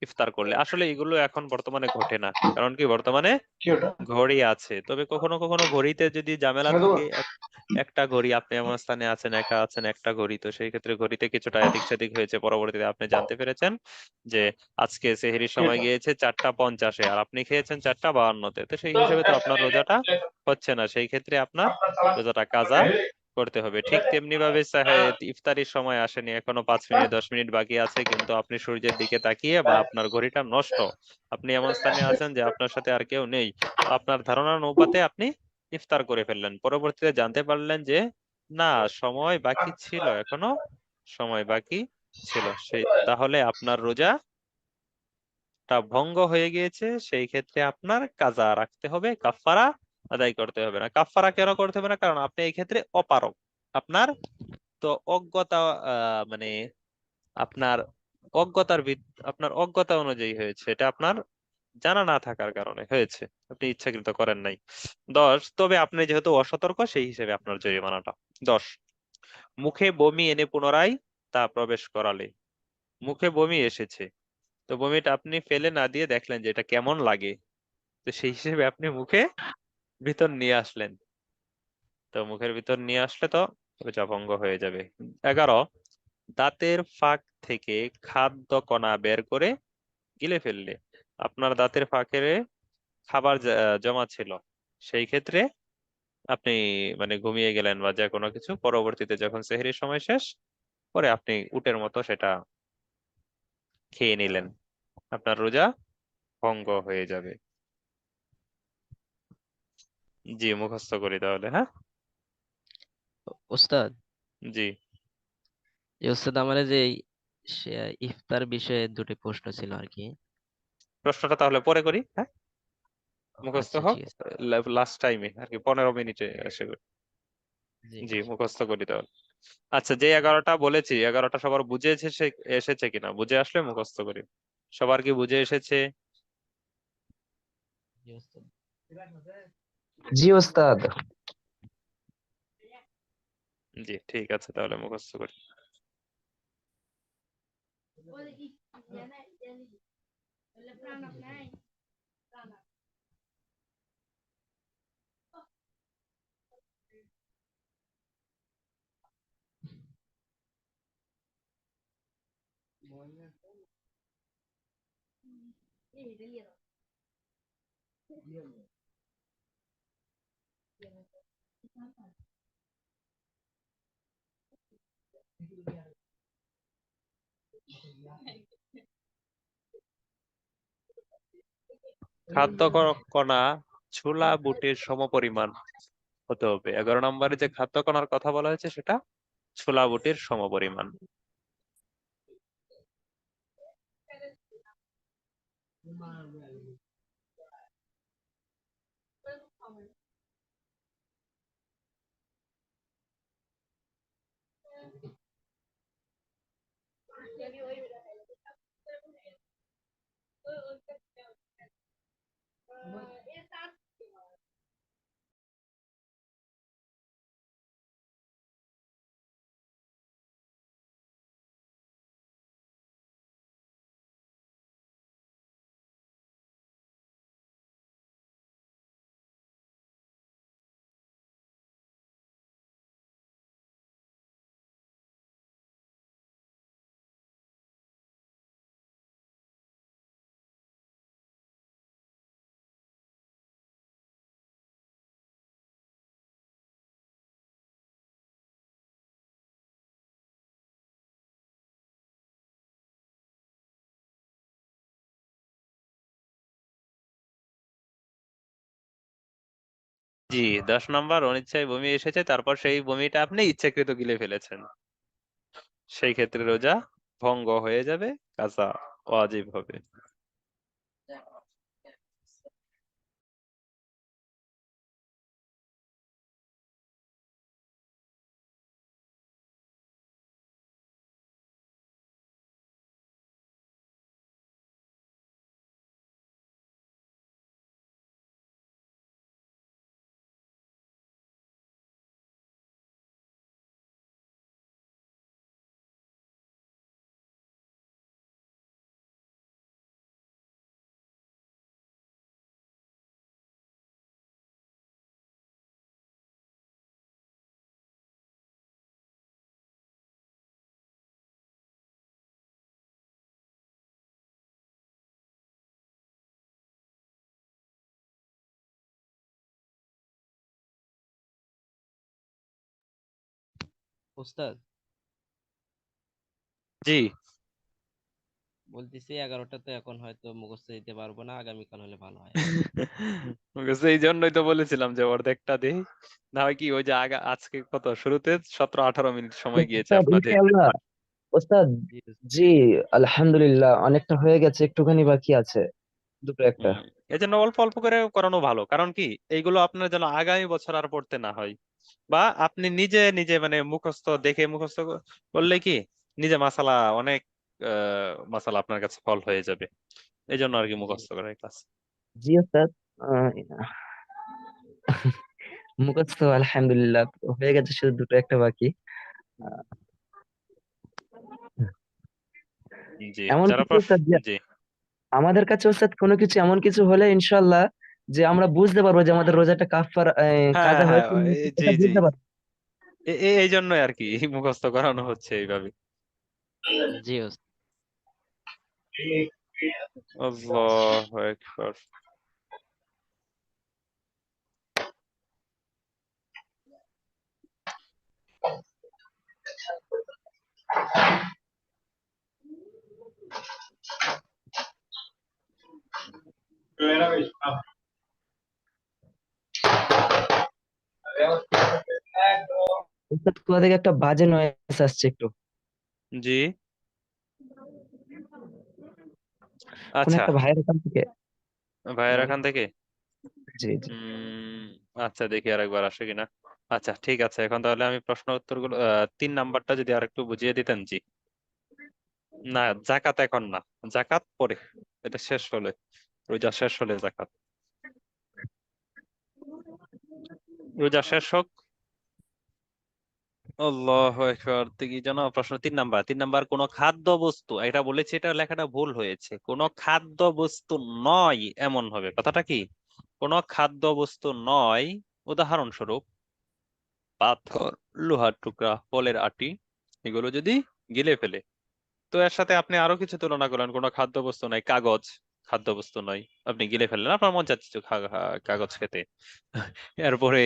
ইফতার করলে, আসলে এগুলো এখন বর্তমানে ঘটে না, কারণ কি বর্তমানে কি ওটা? ঘড়ি আছে। তবে কখনো কখনো ঘড়িতে যদি ঝামেলা ছেড়ে দেবো? থাকে, একটা ঘড়ি, আপনি এমন স্থানে আছেন, একা আছেন, একটা ঘড়ি, তো সেই ক্ষেত্রে ঘড়িতে কিছুটা এদিক সেদিক হয়েছে, পরবর্তীতে আপনি জানতে পেরেছেন যে আজকে সেহরির কি সময় ওটা? গিয়েছে 4টা 50-এ, আর আপনি খেয়েছেন 4টা 52-তে, তো সেই হিসেবে তো আপনার রোজাটা হচ্ছে না, সেই ক্ষেত্রে আপনার রোজাটা কাজা করতে হবে। ঠিক তেমনি ভাবে ইফতারির সময় আসেনি, এখনো 5 মিনিট 10 মিনিট বাকি আছে, কিন্তু আপনি সূর্যের দিকে তাকিয়ে, বা আপনার ঘড়িটা নষ্ট, আপনি এমন স্থানে আছেন যে আপনার সাথে আর কেউ নেই, তো আপনার ধারণার অনুপাতে আপনি ইফতার করে ফেললেন, পরবর্তীতে জানতে পারলেন যে না, সময় বাকি ছিল, এখনো সময় বাকি ছিল, সেই তাহলে আপনার রোজাটা ভঙ্গ হয়ে গিয়েছে, সেই ক্ষেত্রে আপনার কাজা রাখতে হবে, কাফারা আদায় করতে হবে না। কাফফারা কেন করতে হবে না? কারণ আপনি এই ক্ষেত্রে অপারগ, আপনার তো অজ্ঞতা, মানে আপনার আপনার অজ্ঞতা অনুযায়ী হয়েছে, এটা আপনার জানা না থাকার কারণে হয়েছে, আপনি ইচ্ছাকৃত করেন নাই। 10, তবে আপনি যেহেতু অসতর্ক সেই হিসেবে আপনার জরিমানাটা। 10, মুখে বমি এনে পুনরায় তা প্রবেশ করালে। মুখে বমি এসেছে, তো বমিটা আপনি ফেলে না দিয়ে দেখলেন যে এটা কেমন লাগে, তো সেই হিসেবে আপনি মুখে ভিতর নিয়ে আসলেন, তো মুখের ভিতর নিয়ে আসলে তো রোজা ভঙ্গ হয়ে যাবে। 11, দাঁতের ফাঁক থেকে খাদ্য কণা বের করে গিলে ফেললে। আপনার দাঁতের ফাঁকে খাবার জমা ছিল, সেই ক্ষেত্রে আপনি মানে ঘুমিয়ে গেলেন বা যে কোনো কিছু, পরবর্তীতে যখন সেহরির সময় শেষ, পরে আপনি উটের মতো সেটা খেয়ে নিলেন, আপনার রোজা ভঙ্গ হয়ে যাবে। জি, মুখস্থ করি তাহলে, হ্যাঁ। ওস্তাদ, জি, ওস্তাদ আমার এই যে ইফতার বিষয়ে দুটি প্রশ্ন ছিল আর কি। প্রশ্নটা তাহলে পরে করি, হ্যাঁ, মুখস্থ আচ্ছা, হোক ঠিক আছে। লাস্ট টাইমে আর কি, 15 মিনিটে এসে করি। জি। জি, মুখস্থ করি তাহলে। আচ্ছা, যে 11টা বলেছি, 11টা সবার বুঝে এসেছে, এসেছে কিনা? বুঝে আসলে মুখস্থ করি। সবার কি বুঝে এসেছে? জি ওস্তাদ। জি ওস্তাদ। জি, ঠিক আছে, তাহলে মুখস্থ করি। খাদ্য কণা ছোলা বুটের সমপরিমাণ হতে হবে। 11 নম্বরে যে খাদ্য কণার কথা বলা হয়েছে সেটা ছোলা বুটের সমপরিমাণ। জি, 10 নম্বর, অনিচ্ছায় বমি এসেছে, তারপর সেই বমিটা আপনি ইচ্ছাকৃত গিলে ফেলেছেন, সেই ক্ষেত্রে রোজা ভঙ্গ হয়ে যাবে, কাজা ওয়াজিব হবে। ওস্তাদ, জি, বলতেছি 11টা তো এখন হয়তো মুখস্থ দিতে পারবো না, আগামীকাল হলে ভালো হয়। এই জন্যই তো বলেছিলাম যে অর্ধেকটা দিই, না হয় কি ওই যে আজকে কত শুরুতে 17-18 মিনিট সময় গিয়েছে ওস্তাদ আপনাদের। ইনশাআল্লাহ। ওস্তাদ, জি ওস্তাদ। জি, আলহামদুলিল্লাহ অনেকটা হয়ে গেছে, একটুখানি বাকি আছে, দুটো একটা। হুম, এই জন্য অল্প অল্প করে করানো ভালো, কারণ কি এইগুলো আপনার যেন আগামী বছর আর পড়তে না হয়, বা আপনি নিজে নিজে মানে মুখস্থ দেখে মুখস্থ করলে কি নিজে মাসালা অনেক মাসালা আপনার কাছে সলভ হয়ে যাবে। এই জন্য আর কি জি মুখস্থ করে ক্লাস। জি ওস্তাদ। আহ, মুখস্থ আলহামদুলিল্লাহ হয়ে গেছে, শুধু দুটো একটা বাকি। আহ, জি, এমন যারা কিছু ওস্তাদ জি আমাদের কাছে ওস্তাদ কোনো কিছু এমন কিছু হলে ইনশাল্লাহ যে আমরা বুঝতে পারবো যে আমাদের রোজাটা হ্যাঁ কাজা হ্যাঁ হয়েছে নাকি, জি সেটা জি, বুঝতে পারবো। এই জন্যই আর কি মুখস্থ করানো হচ্ছে এইভাবে। জি ওস্তাদ। আল্লাহু আকবার। ওস্তাদ কোথা থেকে একটা বাজে নয়েজ আসছে একটু, জি কোন আচ্ছা, একটা ভাইয়ের এখান থেকে। ভাইয়ের এখান থেকে। জি জি। উম আচ্ছা দেখি আরেকবার আসে কিনা। আচ্ছা ঠিক আছে, এখন তাহলে আমি প্রশ্ন উত্তরগুলো 3 নাম্বারটা যদি আরেকটু বুঝিয়ে দিতেন। জি না, জাকাত এখন না, জাকাত পরে, এটা শেষ হলে, রোজা শেষ হলে জাকাত। রোজা শেষ হোক। আল্লাহু আকবার। কি যেন প্রশ্ন? 3 নাম্বার, 3 নাম্বার, কোন খাদ্য বস্তু, এটা বলেছে, এটা লেখাটা ভুল হয়েছে, কোন খাদ্য বস্তু নয় এমন হবে। কথাটা কি? কোন খাদ্য বস্তু নয়, উদাহরণস্বরূপ পাথর, লোহার টুকরা, ফলের আটি, এগুলো যদি গিলে ফেলে। তো এর সাথে আপনি আরো কিছু তুলনা করলেন, কোনো খাদ্যবস্তু নাই, কাগজ খাদ্যবস্তু নয়, আপনি গিলে ফেললেন, আপনার মন চাচ্ছে কিছু কাগজ খেতে। এরপরে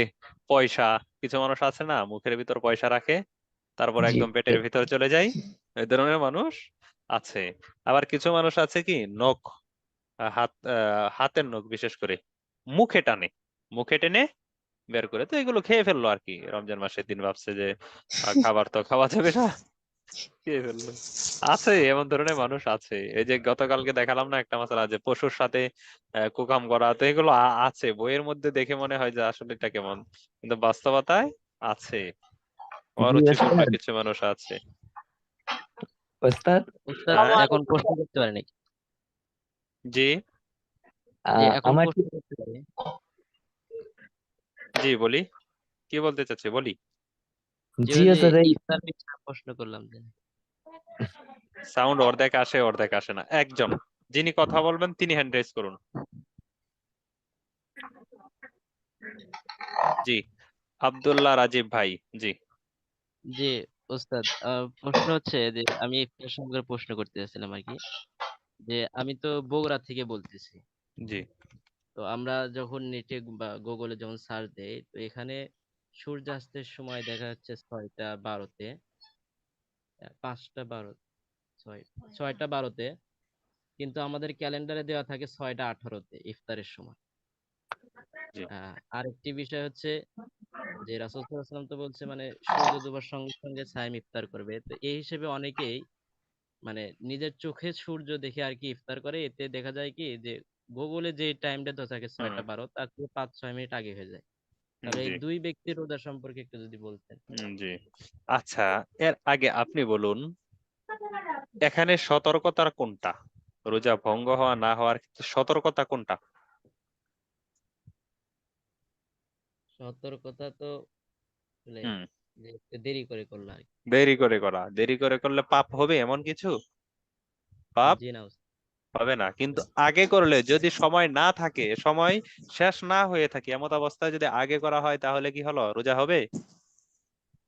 পয়সা, কিছু মানুষ আছে না মুখের ভিতর পয়সা রাখে, তারপর জি একদম পেটের ভিতর চলে যায়, এই ধরনের মানুষ আছে। আবার কিছু মানুষ আছে কি নখ, হাতের নখ বিশেষ করে মুখে টানে, মুখে টেনে বের করে, তো এগুলো খেয়ে ফেললো আর কি, রমজান মাসের দিন ভাবছে যে খাবার তো খাওয়া যাবে না, খেয়ে ফেললো। আছে, এমন ধরনের মানুষ আছে। এই যে গতকালকে দেখালাম না একটা মশলা, যে পশুর সাথে কুকাম করা, তো এগুলো আছে বইয়ের মধ্যে, দেখে মনে হয় যে আসলে এটা কেমন, কিন্তু বাস্তবতায় আছে, জি অরুচিকর ওস্তাদ। কিছু মানুষ আছে। ওস্তাদ ওস্তাদ হ্যাঁ এখন প্রশ্ন করতে পারে নাকি? জি জি এখন আমার প্রশ্ন করতে পারে। জি বলি, কি বলতে চাচ্ছি বলি। যে জি ওই যে ওস্তাদ ইফতার বিষয়ে প্রশ্ন করলাম যে। সাউন্ড অর্ধেক আসে অর্ধেক আসে না। একজন যিনি কথা বলবেন তিনি হ্যান্ড রেজ করুন। জি, আব্দুল্লাহ রাজীব ভাই। জি যে ওস্তাদ প্রশ্ন হচ্ছে যে আমি ইফতার সম্পর্কে প্রশ্ন করতে চাচ্ছিলাম আর কি, যে আমি তো বগুড়া থেকে বলতেছি। জি তো আমরা যখন নেটে বা গুগলে যখন সার্চ দেই, তো এখানে সূর্যাস্তের সময় দেখা যাচ্ছে 6টা 12-তে, 5টা 12, ছয় 6টা 12-তে, কিন্তু আমাদের ক্যালেন্ডারে দেওয়া থাকে 6টা 18-তে ইফতারের সময়। জি আরেকটি বিষয় হচ্ছে যে রাসূল সাল্লাল্লাহু আলাইহি ওয়াসাল্লাম তো বলছে মানে সূর্য ডোবার সঙ্গে সঙ্গে সায়েম ইফতার করবে, তো এই হিসেবে অনেকেই মানে নিজের চোখে সূর্য দেখে আর কি ইফতার করে। এতে দেখা যায় কি যে গুগলে যে টাইমটা তো থাকে হুম 6টা 12, তার থেকে 5-6 মিনিট আগে হয়ে যায়। তাহলে এই জি দুই ব্যক্তির রোজা সম্পর্কে একটু যদি বলতেন। জি। আচ্ছা, এর আগে আপনি বলুন, এখানে সতর্কতার কোনটা, রোজা ভঙ্গ হওয়া না হওয়ার ক্ষেত্রে সতর্কতা কোনটা? সতর্কতা তো আসলে হুম, যে একটু দেরি করে করলো আর কি। দেরি করে করা, দেরি করে করলে পাপ হবে এমন কিছু? পাপ জি না উস্তাদ। হবে না, কিন্তু আগে করলে যদি সময় না থাকে, সময় শেষ না হয়ে থাকে, এমত অবস্থায় যদি আগে করা হয় তাহলে কি হলো, রোজা হবে?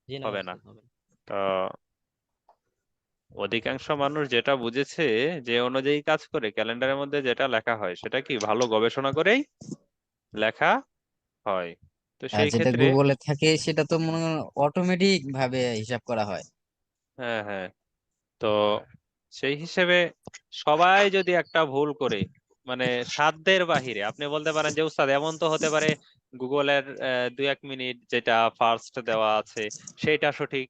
জি না হবে না। উস্তাদ, হবে না। তো অধিকাংশ মানুষ যেটা বুঝেছে, যে অনুযায়ী কাজ করে, ক্যালেন্ডারের মধ্যে যেটা লেখা হয় সেটা কি ভালো গবেষণা করেই লেখা হয়। তো আর সেই যেটা ক্ষেত্রে গুগলে থাকে সেটা তো মনে হয় অটোমেটিক ভাবে হিসাব করা হয়। হ্যাঁ হ্যাঁ, তো সেই হিসেবে সবাই যদি একটা ভুল করে, মানে সাধ্যের বাহিরে, আপনি বলতে পারেন যে উস্তাদ এমন তো হতে পারে গুগলের 2-1 মিনিট যেটা ফার্স্ট দেওয়া আছে সেটা সঠিক,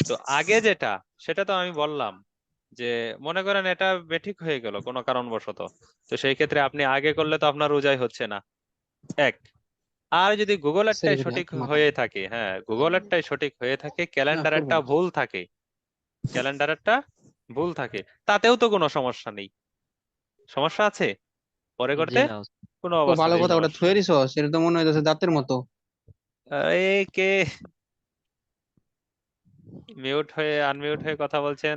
তো আগে যেটা, সেটা তো আমি বললাম যে মনে করেন এটা বেঠিক হয়ে গেল কোনো কারণবশত, তো সেই ক্ষেত্রে আপনি আগে করলে তো আপনার রোজাই হচ্ছে না, এক। আর যদি গুগলেরটাই সঠিক হয়ে থাকে, হ্যাঁ গুগলেরটাই সঠিক হয়ে থাকে, ক্যালেন্ডারেরটা ভুল থাকে, ক্যালেন্ডারেরটা ভুল থাকে, তাতেও তো কোনো সমস্যা নেই। সমস্যা আছে পরে জি করতে? না। কোনো অবস্থাতেই সমস্যা নেই। সেটা তো মনে হইতেছে দাঁতের মতো। এই কে মিউট হয়ে আনমিউট হয়ে কথা বলছেন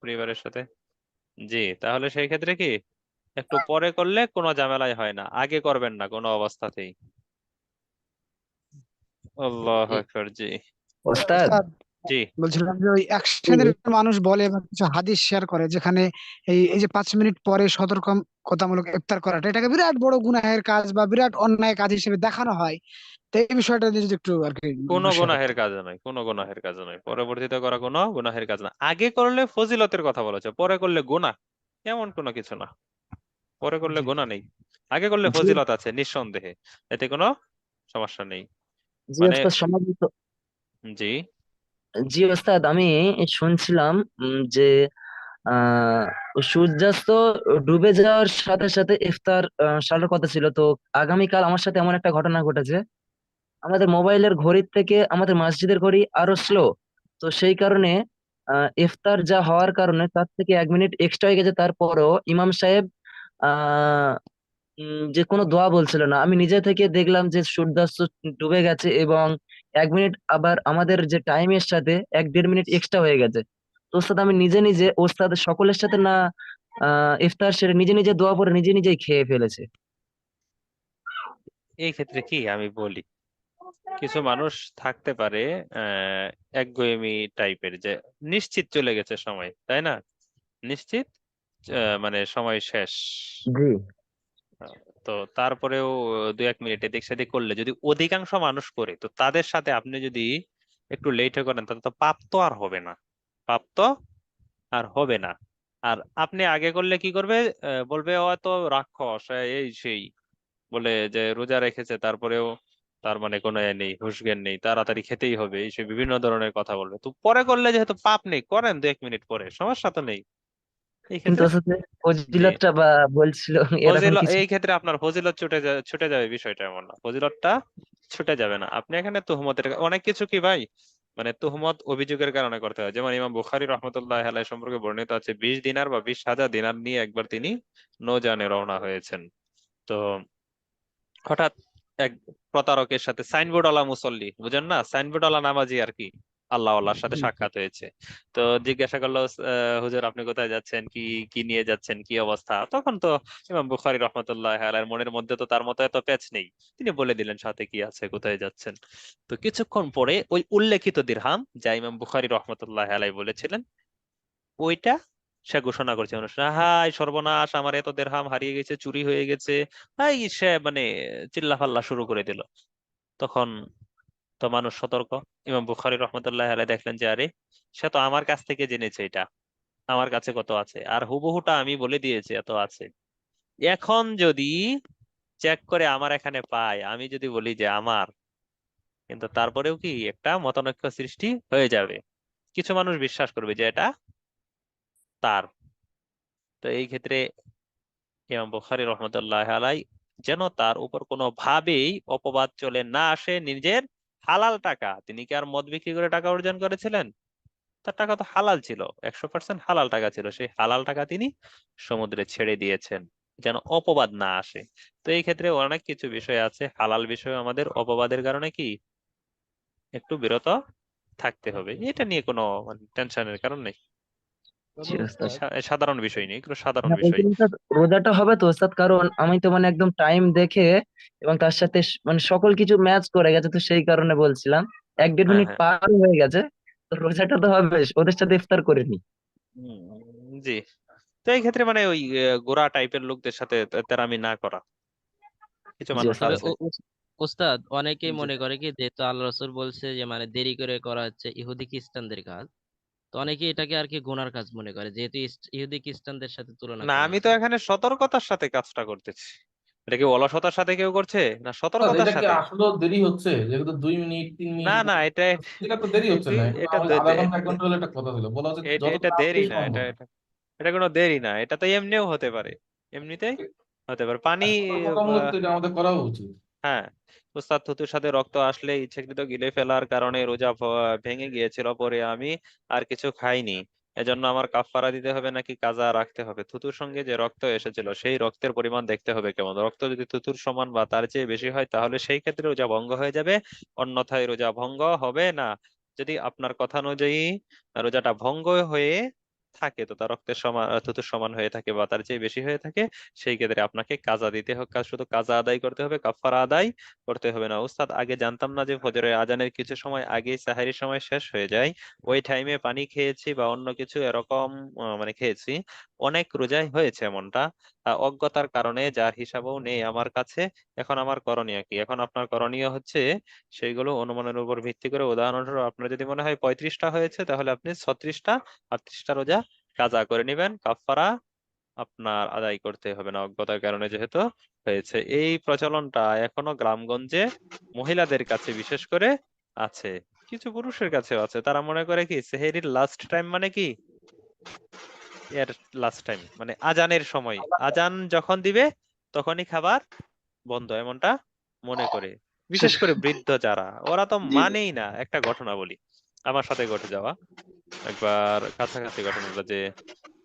পরিবারের সাথে? জি, তাহলে সেই ক্ষেত্রে কি একটু পরে করলে কোনো ঝামেলাই হয় না, আগে করবেন না কোনো অবস্থাতেই। আল্লাহু জি আকবার। জি ওস্তাদ, ওস্তাদ, জি। বলছিলাম যে ওই এক জি, শ্রেণীর মানুষ বলে বা কিছু হাদিস শেয়ার করে যেখানে এই যে 5 মিনিট পরে সতর্কতামূলক ইফতার করাটা এটাকে বিরাট বড় গুনাহের কাজ বা বিরাট অন্যায় কাজ হিসেবে দেখানো হয়। তো এই বিষয়টা নিয়ে যদি একটু আর কি কোনো বিষয় গুনাহের করতেন। কাজ নয়, কোনো গুনাহের কাজ নয়, পরবর্তীতে করা কোনো গুনাহের কাজ না। আগে করলে ফজিলতের কথা বলেছে, পরে করলে গুনাহ এমন কোনো কিছু না। পরে করলে জি গুনাহ নেই, আগে করলে জি, ফজিলত আছে নিঃসন্দেহে, এতে কোনো সমস্যা নেই। জি মানে ওস্তাদ সমাজে জি জি ওস্তাদ, আমি শুনছিলাম যে আহ সূর্যাস্ত ডুবে যাওয়ার সাথে সাথে ইফতার সারার কথা ছিল। তো আগামীকাল আমার সাথে এমন একটা ঘটনা ঘটেছে, আমাদের মোবাইলের ঘড়ির থেকে আমাদের মসজিদের ঘড়ি আরো স্লো। তো সেই কারণে ইফতার যা হওয়ার কারণে তার থেকে 1 মিনিট এক্সট্রা হয়ে গেছে। তারপরেও ইমাম সাহেব আহ যে কোনো দোয়া বলছিল না। আমি নিজে থেকে দেখলাম যে সূর্যাস্ত ডুবে গেছে এবং 1 মিনিট আবার আমাদের যে টাইমের সাথে 1-1.5 মিনিট এক্সট্রা হয়ে গেছে। তো ওস্তাদ আমি নিজে নিজে ওস্তাদ সকলের সাথে না ইফতার সেরে নিজে নিজে দোয়া পরে নিজে নিজেই খেয়ে ফেলেছে। এই ক্ষেত্রে কি আমি বলি, কিছু মানুষ থাকতে পারে একগুঁয়েমি টাইপের, যে নিশ্চিত চলে গেছে সময়, তাই না, নিশ্চিত মানে সময় শেষ। জি, আহ, তো তারপরেও 2-1 মিনিট এদিক সেদিক করলে যদি অধিকাংশ মানুষ করে, তো তাদের সাথে আপনি যদি একটু লেটে করেন তাহলে তো পাপ তো আর হবে না, পাপ তো আর হবে না। আর আপনি আগে করলে কি করবে, বলবে ও তো রাক্ষস, এই সেই, বলে যে রোজা রেখেছে তারপরেও তার মানে কোনো এ নেই, হুঁশ জ্ঞান নেই, তাড়াতাড়ি খেতেই হবে, এই সে বিভিন্ন ধরনের কথা বলবে। তো পরে করলে যেহেতু পাপ নেই, করেন 2-1 মিনিট পরে, সমস্যা তো নেই এই কিন্তু ক্ষেত্রে। ওস্তাদ যে জি, ফজিলতটা বা বলছিল এরকম ফজিলত কিছু। এই ক্ষেত্রে আপনার ফজিলত ছুটে যাবে, বিষয়টা এমন না, ফজিলতটা ছুটে যাবে না। আপনি এখানে তুহমতের অনেক কিছু কি ভাই, মানে তুহমত অভিযোগের কারণে করতে হয়। যেমন ইমাম বুখারী রহমতুল্লাহ আলাইহি সম্পর্কে বর্ণিত আছে, 20 দিনার বা 20,000 দিনার নিয়ে একবার তিনি নৌযানে রওনা হয়েছেন। তো হঠাৎ এক প্রতারকের সাথে, সাইনবোর্ড মুসল্লি বুঝেন না, সাইনবোর্ড নামাজি আর কি, আল্লাহ আল্লাহর সাথে সাক্ষাৎ হয়েছে। তো জিজ্ঞাসা করলো, হুজুর আপনি কোথায় যাচ্ছেন, কি কি নিয়ে যাচ্ছেন, কি অবস্থা? তখন তো ইমাম বুখারী রহমতুল্লাহ আলাইহির মনের মধ্যে তো তার মতো এত পেঁচ নেই, তিনি বলে দিলেন সাথে কি আছে, কোথায় যাচ্ছেন। তো কিছুক্ষণ পরে ওই উল্লেখিত দিরহাম যা ইমাম বুখারী রহমতুল্লাহ আলাইহি বলেছিলেন, ওইটা সে ঘোষণা করছে অনুষ্ঠানে, হাই সর্বনাশ, আমার এত দেরহাম হারিয়ে গেছে, চুরি হয়ে গেছে। হাই, সে মানে চিল্লাফাল্লা শুরু করে দিল। তখন তো মানুষ সতর্ক, ইমাম বুখারী রহমতুল্লাহ আলাইহি দেখলেন যে আরে, সে তো আমার কাছ থেকে জেনেছে এটা, আমার কাছে কত আছে, আর হুবহুটা আমি বলে দিয়েছি এত আছে। এখন যদি চেক করে আমার এখানে পায়, আমি যদি বলি যে আমার, কিন্তু তারপরেও কি একটা মতানৈক্য সৃষ্টি হয়ে যাবে, কিছু মানুষ বিশ্বাস করবে যে এটা তার। তো এই ক্ষেত্রে ইমাম বুখারী রহমতুল্লাহ আলাই, যেন তার উপর কোনো ভাবেই অপবাদ চলে না আসে, নিজের হালাল টাকা, তিনি কি আর মদ বিক্রি করে টাকা অর্জন করেছিলেন? তার টাকা তো হালাল ছিল, 100% হালাল টাকা ছিল, সেই হালাল টাকা তিনি সমুদ্রে ছেড়ে দিয়েছেন, যেন অপবাদ না আসে। তো এই ক্ষেত্রে অনেক কিছু বিষয় আছে, হালাল বিষয় আমাদের অপবাদের কারণে কি একটু বিরত থাকতে হবে, এটা নিয়ে কোনো মানে টেনশনের কারণ নেই। জি ওস্তাদ। সাধারণ বিষয় নেই, এগুলো সাধারণ হ্যাঁ বিষয়। বলছিলাম স্যার, রোজাটা হবে তো ওস্তাদ, কারণ আমি তো মানে একদম টাইম দেখে এবং তার সাথে মানে সকল কিছু ম্যাচ করে গেছে। তো সেই কারণে বলছিলাম, 1-1.5 হ্যাঁ মিনিট হ্যাঁ। পার হয়ে গেছে। তো রোজাটা তো হবে, ওদের সাথে ইফতার করে নি। জি। তো এই ক্ষেত্রে মানে ওই গোরা টাইপের লোকদের সাথে তেরামি না করা, কিছু জি মানুষ ওস্তাদ। তবে আছে। ওস্তাদ অনেকেই জি মনে করে কি, যেহেতু আল্লাহ রাসূল বলছে যে মানে দেরি করে করা হচ্ছে ইহুদি খ্রিস্টানদের কাজ, তো অনেকে এটাকে আর কি গুনার কাজ মনে করে, যেহেতু ইহুদি খ্রিস্টানদের সাথে তুলনা না, করা আমি তো হয়েছে। এখানে সতর্কতার সাথে কাজটা করতেছি, এটা কি অলসতার সাথে কেউ করছে না স্যার সতর্কতার এটা কি সাথে? আসলেও দেরি হচ্ছে, যেহেতু 2 মিনিট 3 মিনিট না এটা এটা তো দেরি হচ্ছে না, এখন এটা আমাদের আধা ঘন্টা 1 ঘন্টা হলে একটা কথা ছিল, বলা হচ্ছে যত এটা দেরি তাড়াতাড়ি না, সম্ভব। এটা কোনো দেরি না, এটা তো এমনিও হতে পারে, এমনিতেই হতে পারে পানি। বাধ্যতামূলক তো এটা আমাদের করা উচিত। হ্যাঁ, উস্তাদ থুতুর সাথে রক্ত আসলে ইচ্ছাকৃত গিলে ফেলার কারণে রোজা ভেঙে গিয়েছিল, পরে আমি আর কিছু খাইনি, এজন্য আমার কাফফারা দিতে হবে নাকি কাজা রাখতে হবে? থুতুর সঙ্গে যে রক্ত এসেছিল সেই রক্তের পরিমাণ দেখতে হবে কেমন, রক্ত যদি থুতুর সমান বা তার চেয়ে বেশি হয় তাহলে সেই ক্ষেত্রে রোজা ভঙ্গ হয়ে যাবে, অন্যথায় রোজা ভঙ্গ হবে না। যদি আপনার কথা অনুযায়ী রোজাটা ভঙ্গ হয়ে থাকে, তো তার রক্তের সমান থুতুর সমান হয়ে থাকে বা তার চেয়ে বেশি হয়ে থাকে, সেই ক্ষেত্রে আপনাকে কাজা দিতে হবে, শুধু কাজা আদায় করতে হবে, কাফারা আদায় করতে হবে না। উস্তাদ আগে জানতাম না যে ফজরের আজানের কিছু সময় আগেই সাহারির সময় শেষ হয়ে যায়, ওই টাইমে পানি খেয়েছি বা অন্য কিছু এরকম মানে খেয়েছি, অনেক রোজাই হয়েছে এমনটা, অজ্ঞতার কারণে, যার হিসাবও নেই আমার কাছে। এখন আমার করণীয় কি? এখন আপনার করণীয় হচ্ছে সেইগুলো অনুমানের উপর ভিত্তি করে, উদাহরণস্বরূপ আপনার যদি মনে হয় 35টা হয়েছে, তাহলে আপনি 36টা 38টা রোজা কাজা করে নেবেন, কাফারা আপনার আদায় করতে হবে না, অজ্ঞতার কারণে যেহেতু হয়েছে। এই প্রচলনটা এখনো গ্রামগঞ্জে মহিলাদের কাছে বিশেষ করে আছে, কিছু পুরুষের কাছেও আছে। তারা মনে করে কি সেহেরির লাস্ট টাইম মানে কি এর লাস্ট টাইম মানে আজানের সময়, আজান যখন দিবে তখনই খাবার বন্ধ, এমনটা মনে করে। বিশেষ শেষ। করে বৃদ্ধ যারা, ওরা তো জি মানেই না। একটা ঘটনা বলি, আমার সাথে ঘটে যাওয়া একবার কাছাকাছি ঘটনাটা, যে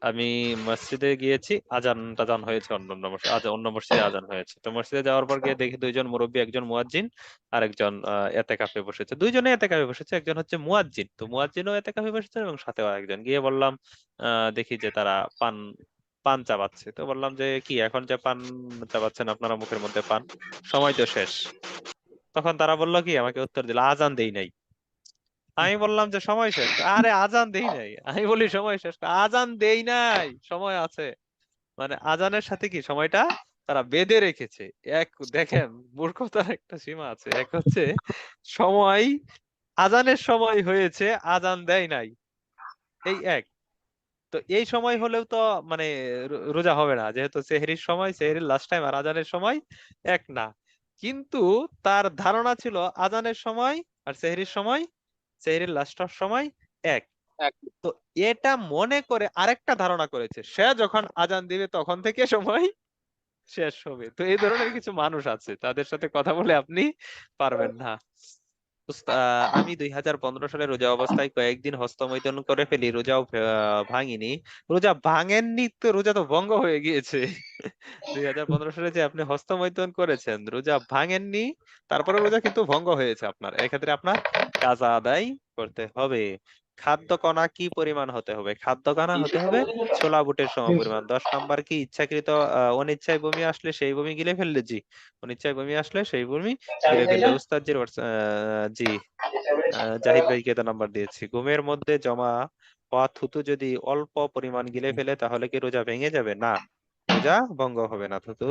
আমি মসজিদে গিয়েছি, আজান টাজান হয়েছে, অন্য মসজিদে আজান হয়েছে, তো মসজিদে যাওয়ার পর গিয়ে দেখি দুইজন মুরব্বী, একজন মুয়াজ্জিন আর একজন এতেকাফে বসেছে, দুইজনে এতেকাফে বসেছে, একজন হচ্ছে মুয়াজ্জিন, তো মুয়াজ্জিনও এতেকাফে বসেছে এবং সাথেও একজন। গিয়ে বললাম, দেখি যে তারা পান পান চাবাচ্ছে, তো বললাম যে কি এখন যে পান চাবাচ্ছেন আপনারা, মুখের মধ্যে পান, সময় তো শেষ। তখন তারা বললো কি, আমাকে উত্তর দিল, আজান দেই নাই। আমি বললাম যে সময় শেষ, আরে আজান দেই নাই। আমি বলি সময় শেষ, আজান দেই নাই, সময় আছে। মানে আজানের সাথে কি সময়টা তারা বেঁধে রেখেছে। এক দেখেন, মূর্খতার একটা সীমা আছে, এক হচ্ছে সময়, আজানের সময় হয়েছে, আজান দেয় নাই, এই এক। তো এই সময় হলেও তো মানে রোজা হবে না, যেহেতু সেহরির সময়, সেহরির লাস্ট টাইম আর আজানের সময় এক না। কিন্তু তার ধারণা ছিল আজানের সময় আর সেহরির সময়, সেহরির লাস্টের সময় এক। তো এটা মনে করে আরেকটা ধারণা করেছে, সে যখন আজান দিবে তখন থেকে সময় শেষ হবে। তো এই ধরনের কিছু মানুষ আছে, তাদের সাথে কথা বলে আপনি পারবেন না। আমি 2015 সালে রোজা অবস্থায় কয়েকদিন হস্তমৈথুন করে ফেলি, রোজাও ভাঙিনি। রোজা ভাঙেননি তো, রোজা তো ভঙ্গ হয়ে গিয়েছে। 2015 সালে যে আপনি হস্তমৈথুন করেছেন, রোজা ভাঙেননি, তারপরে রোজা কিন্তু ভঙ্গ হয়েছে আপনার, এক্ষেত্রে আপনার কাজা আদায় করতে হবে। খাদ্য কণা কি পরিমাণ হতে হবে? খাদ্য কণা হতে হবে ছোলা বুটের সম পরিমাণ। 10 নম্বর কি ইচ্ছাকৃত অনিচ্ছায় বমি আসলে সেই বমি গিলে ফেললে? জি, অনিচ্ছায় বমি আসলে সেই বমি গিলে ফেললে। উস্তাদ জি, জাহিদ ভাইকে তো নাম্বার দিয়েছি। ঘুমের মধ্যে জমা হওয়া থুতু যদি অল্প পরিমাণ গিলে ফেলে তাহলে কি রোজা ভেঙে যাবে? না, রোজা ভঙ্গ হবে না। থুতু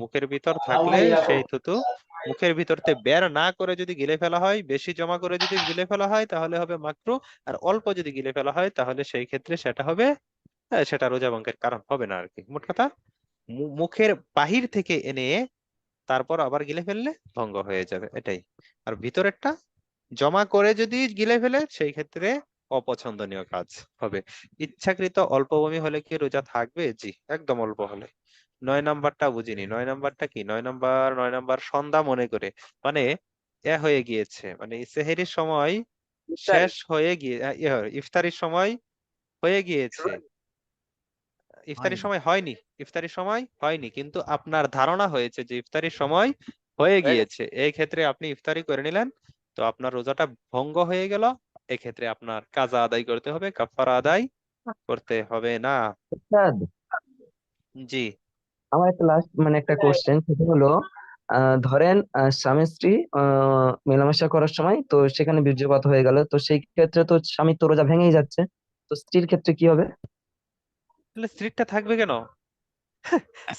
মুখের ভিতর থাকলে সেই থুতু মুখের ভিতরতে বের না করে যদি গিলে ফেলা হয়, বেশি জমা করে যদি গিলে ফেলা হয় তাহলে হবে মাকরু, আর অল্প যদি গিলে ফেলা হয় তাহলে সেই ক্ষেত্রে সেটা হবে, সেটা রোজা ভঙ্গের কারণ হবে না আর কি। মোট কথা, মুখের বাহির থেকে এনে তারপর আবার গিলে ফেললে ভঙ্গ হয়ে যাবে, এটাই। আর ভিতরেরটা জমা করে যদি গিলে ফেলে সেই ক্ষেত্রে অপছন্দনীয় কাজ হবে। ইচ্ছাকৃত অল্প বমি হলে কি রোজা থাকবে? জি, একদম অল্প হলে। 9 নম্বরটা বুঝিনি, 9 নম্বরটা কি? 9 নম্বর সন্ধ্যা মনে করে, মানে হয়ে গিয়েছে, মানে সেহেরির সময় শেষ হয়ে গিয়ে ইফতারির সময় হয়ে গিয়েছে, ইফতারির হয়নি। সময় হয়নি, ইফতারির সময় হয়নি, কিন্তু আপনার ধারণা হয়েছে যে ইফতারির সময় হয়ে গিয়েছে, এই ক্ষেত্রে আপনি ইফতারি করে নিলেন, তো আপনার রোজাটা ভঙ্গ হয়ে গেল। এক্ষেত্রে আপনার কাজা আদায় করতে হবে, কাফারা আদায় করতে হবে না। উস্তাদ, জি, আমার একটা লাস্ট মানে একটা কোশ্চেন, সেটা হলো ধরেন স্বামী স্ত্রী মেলামেশা করার সময় তো সেখানে বীর্যপাত হয়ে গেল, তো সেই ক্ষেত্রে তো স্বামী তো রোজা ভেঙেই যাচ্ছে, তো স্ত্রীর ক্ষেত্রে কি হবে? তাহলে স্ত্রীটা থাকবে কেন?